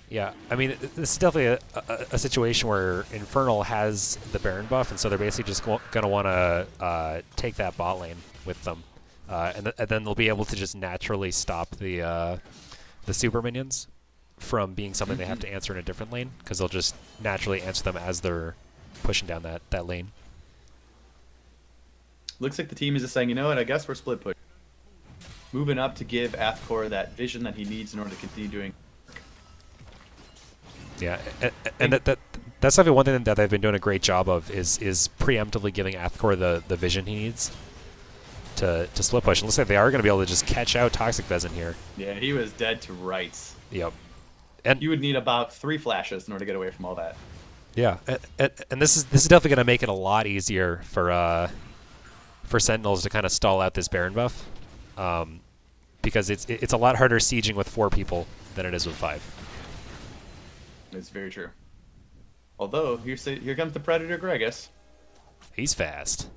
Yeah, I mean, this is definitely a situation where Infernal has the Baron buff, and so they're basically just going to want to take that bot lane with them. And then they'll be able to just naturally stop the super minions from being something they have to answer in a different lane, because they'll just naturally answer them as they're pushing down that lane. Looks like the team is just saying, you know what, I guess we're split push. Moving up to give Athkor that vision that he needs in order to continue doing. Yeah, and that's definitely one thing that they've been doing a great job of is preemptively giving Athkor the vision he needs to split push. It looks like they are going to be able to just catch out Toxic Vezin here. Yeah, he was dead to rights. Yep. And you would need about 3 flashes in order to get away from all that. Yeah, and this is definitely going to make it a lot easier for Sentinels to kind of stall out this Baron buff, because it's a lot harder sieging with 4 people than it is with 5. It's very true. Although here comes the Predator Gregus. He's fast.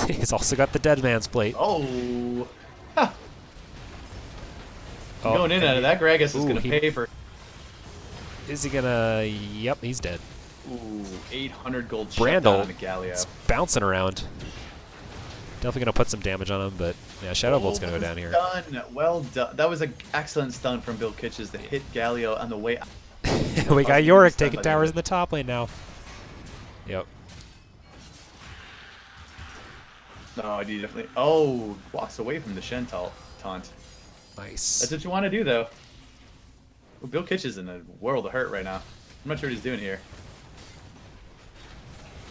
He's also got the Dead Man's Plate. Oh, ha. Going in out of that, Gregus is going to pay for. Is he gonna? Yep, he's dead. Ooh, 800 gold shutdown on the Galio. It's bouncing around. Definitely gonna put some damage on him, but yeah, Shadow Bolt's gonna go down here. Done. Well done. That was an excellent stun from Bill Kitches to hit Galio on the way out. We got Yorick taking towers in the top lane now. Yep. No, he definitely. Oh, walks away from the Shen taunt. Nice. That's what you want to do, though. Well, Bill Kitch is in a world of hurt right now. I'm not sure what he's doing here.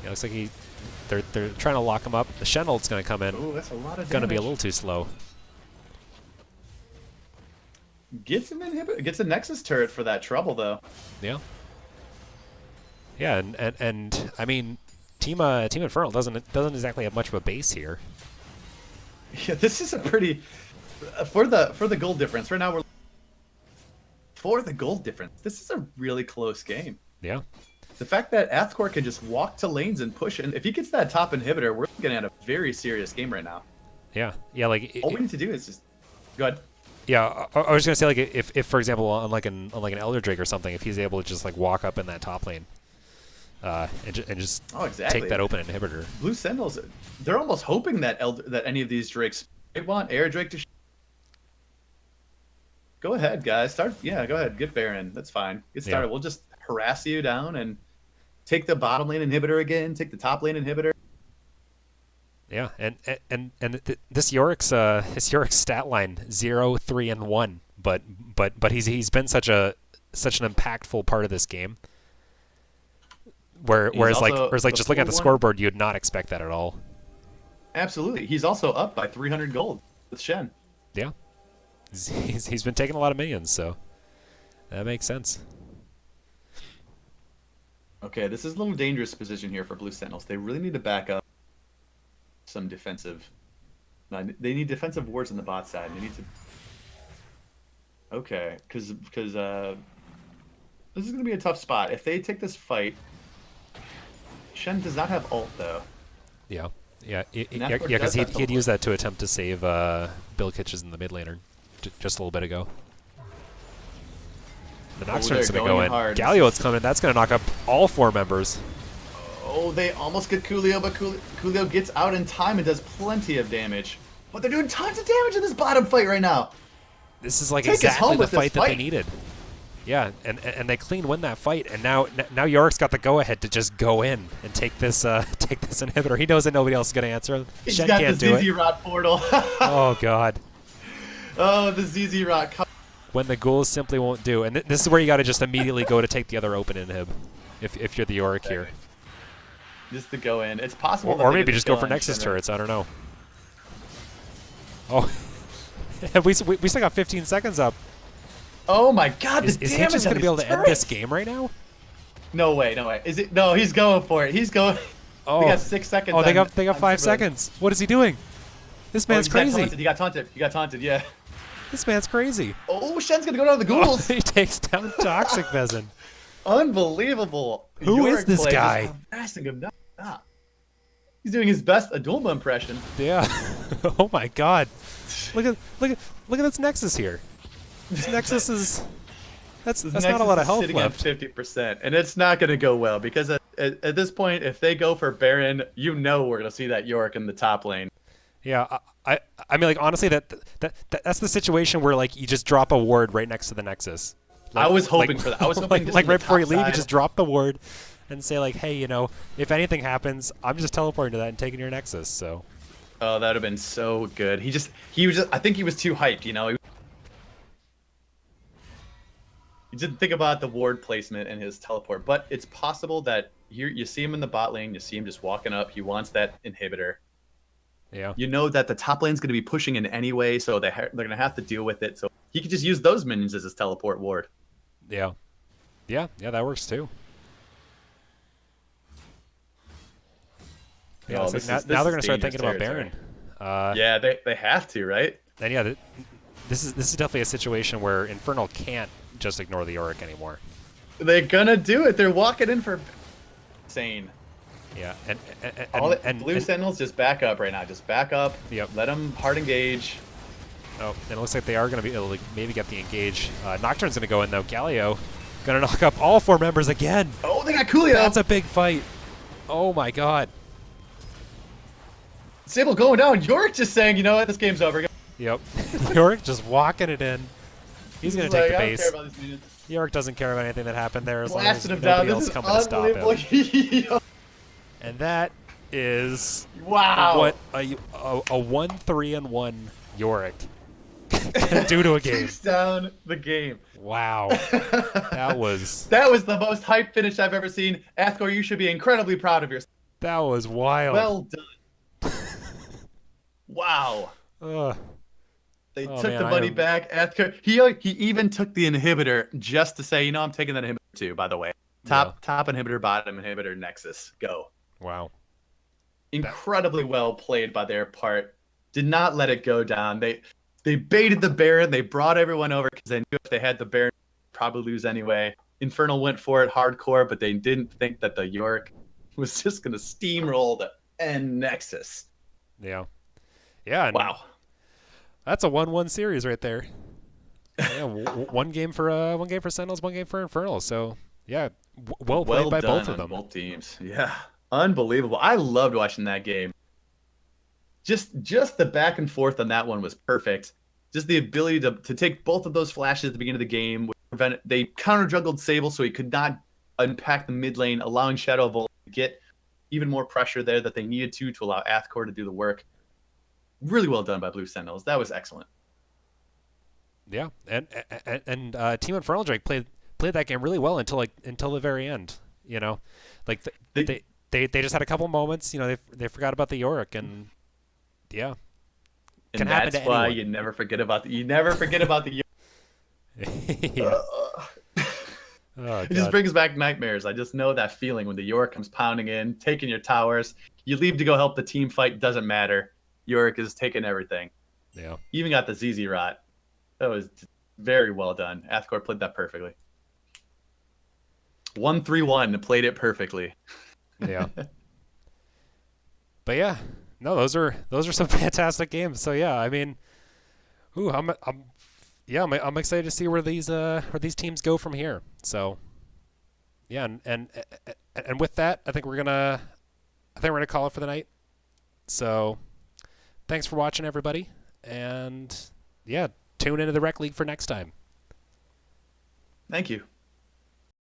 Yeah, looks like they're trying to lock him up. The Shen ult's going to come in. Ooh, that's a lot of damage. Going to be a little too slow. Gets an inhibitor. Gets a Nexus turret for that trouble, though. Yeah. Yeah, and I mean, Team Infernal doesn't exactly have much of a base here. Yeah, this is a pretty for the gold difference. Right now we're for the gold difference. This is a really close game. Yeah. The fact that Athkor can just walk to lanes and push, and if he gets that top inhibitor, we're looking at a very serious game right now. Yeah. Yeah. Like all we need to do is just go ahead. Yeah, I was gonna say, like, if for example on like an Elder Drake or something, if he's able to just like walk up in that top lane, and just take that open inhibitor. Blue Sentinels, they're almost hoping that any of these Drakes, they want Air Drake to. Go ahead, guys. Start. Yeah, go ahead. Get Baron. That's fine. Get started. Yeah. We'll just harass you down and take the bottom lane inhibitor again. Take the top lane inhibitor. Yeah, and this Yorick's stat line 0, 3, and 1, but he's been such an impactful part of this game. Whereas just looking at the scoreboard, you'd not expect that at all. Absolutely, he's also up by 300 gold with Shen. Yeah, he's been taking a lot of minions, so that makes sense. Okay, this is a little dangerous position here for Blue Sentinels. They really need to back up some defensive. They need defensive wards on the bot side. They need to. Okay, because this is going to be a tough spot. If they take this fight, Shen does not have ult though. Yeah, because he'd use that to attempt to save Bill Kitches in the mid laner just a little bit ago. The Nocturne's going to go in. Galio's coming. That's going to knock up all 4 members. Oh, they almost get Coolio, but Coolio gets out in time and does plenty of damage. But they're doing tons of damage in this bottom fight right now. This is like exactly the fight that they needed. Yeah, and they clean win that fight, and now Yorick's got the go-ahead to just go in and take this inhibitor. He knows that nobody else is going to answer him. He's got the ZZ Rot portal. Oh, God. Oh, the ZZ Rot. When the ghouls simply won't do. And this is where you got to just immediately go to take the other open inhib if you're the Yorick here. Just to go in. It's possible. Or maybe just go for Nexus turrets. I don't know. Oh. we still got 15 seconds up. Oh my God! Is he just going to be able to end this game right now? No way! No way! Is it? No, he's going for it. He's going. Oh. They got 6 seconds. Oh, they got 5 seconds. What is he doing? This man's crazy. He got taunted. He got taunted. Yeah. This man's crazy. Oh, Shen's gonna go down to the ghouls. Oh, he takes down Toxic Vezin. unbelievable. Who is Yorick this play, guy? Just harassing him. Stop. He's doing his best Adulma impression. Yeah. Oh my God. Look at this Nexus here. This Nexus is that's not a lot of health sitting left. at 50%, and it's not going to go well because at this point, if they go for Baron, you know we're going to see that Yorick in the top lane. Yeah, I mean, like, honestly, that's the situation where, like, you just drop a ward right next to the Nexus. Like, I was hoping for that. I was hoping like right before you leave, you side. just drop the ward and say, like, hey, if anything happens, I'm just teleporting to that and taking your Nexus. So. Oh, that would have been so good. He was just, I think he was too hyped, He didn't think about the ward placement and his teleport, but it's possible that here you see him in the bot lane, you see him just walking up. He wants that inhibitor. Yeah. You know that the top lane's going to be pushing in anyway, so they're going to have to deal with it. So he could just use those minions as his teleport ward. Yeah. Yeah, that works too. Yeah, Oh, so now they're going to start thinking about Baron. Yeah, they have to, right? And yeah, this is definitely a situation where Infernal can't just ignore the Yorick anymore. They're gonna do it. They're walking in for insane. Yeah, and Blue Sentinels just back up right now. Just back up. Yep. Let them hard engage. Oh, and it looks like they are going to be able to maybe get the engage. Nocturne's going to go in though. Galio going to knock up all 4 members again. Oh, they got Coolio. That's a big fight. Oh my God. Sable going down. Yorick just saying, you know what, this game's over. Yep. Yorick just walking it in. He's going to take the I don't base. care about these minions. Yorick doesn't care about anything that happened there as Blasted long him as down. nobody This else is coming to stop him. unbelievable. And that is Wow. what a 1-3-1 Yorick can do to a game. Takes down the game. Wow. That was the most hype finish I've ever seen. Athkor, you should be incredibly proud of yourself. that was wild. Well done. Wow. Ugh. They Oh, took man, the money back. Athkor, he even took the inhibitor just to say, I'm taking that inhibitor too, by the way. Top inhibitor, bottom inhibitor, Nexus. Go. Wow. Incredibly well played by their part. Did not let it go down. They baited the Baron. They brought everyone over because they knew if they had the Baron, they'd probably lose anyway. Infernal went for it hardcore, but they didn't think that the Yorick was just going to steamroll the end Nexus. Yeah. Yeah. Wow. That's a 1-1 series right there. Yeah, one game for Sentinels, one game for Infernal. So yeah, well played by both of them. Both teams. Yeah, unbelievable. I loved watching that game. Just the back and forth on that one was perfect. Just the ability to take both of those flashes at the beginning of the game. They counter juggled Sable so he could not unpack the mid lane, allowing Shadow Volt to get even more pressure there that they needed to allow Athkor to do the work. Really well done by Blue Sentinels. That was excellent. Yeah, and Team Infernal Drake played that game really well until the very end. Like they just had a couple moments. They forgot about the Yorick, and yeah, and that's why you never forget about the Yorick. Yeah. It just brings back nightmares. I just know that feeling when the Yorick comes pounding in, taking your towers. You leave to go help the team fight. Doesn't matter. Yorick is taking everything. Yeah. Even got the ZZ Rot. That was very well done. Athkor played that perfectly. 1-3-1 played it perfectly. Yeah. But yeah, no, those are some fantastic games. So yeah, I mean, I'm excited to see where these teams go from here. So yeah, and with that, I think we're gonna call it for the night. So thanks for watching, everybody, and yeah, tune into the Rekt League for next time. Thank you.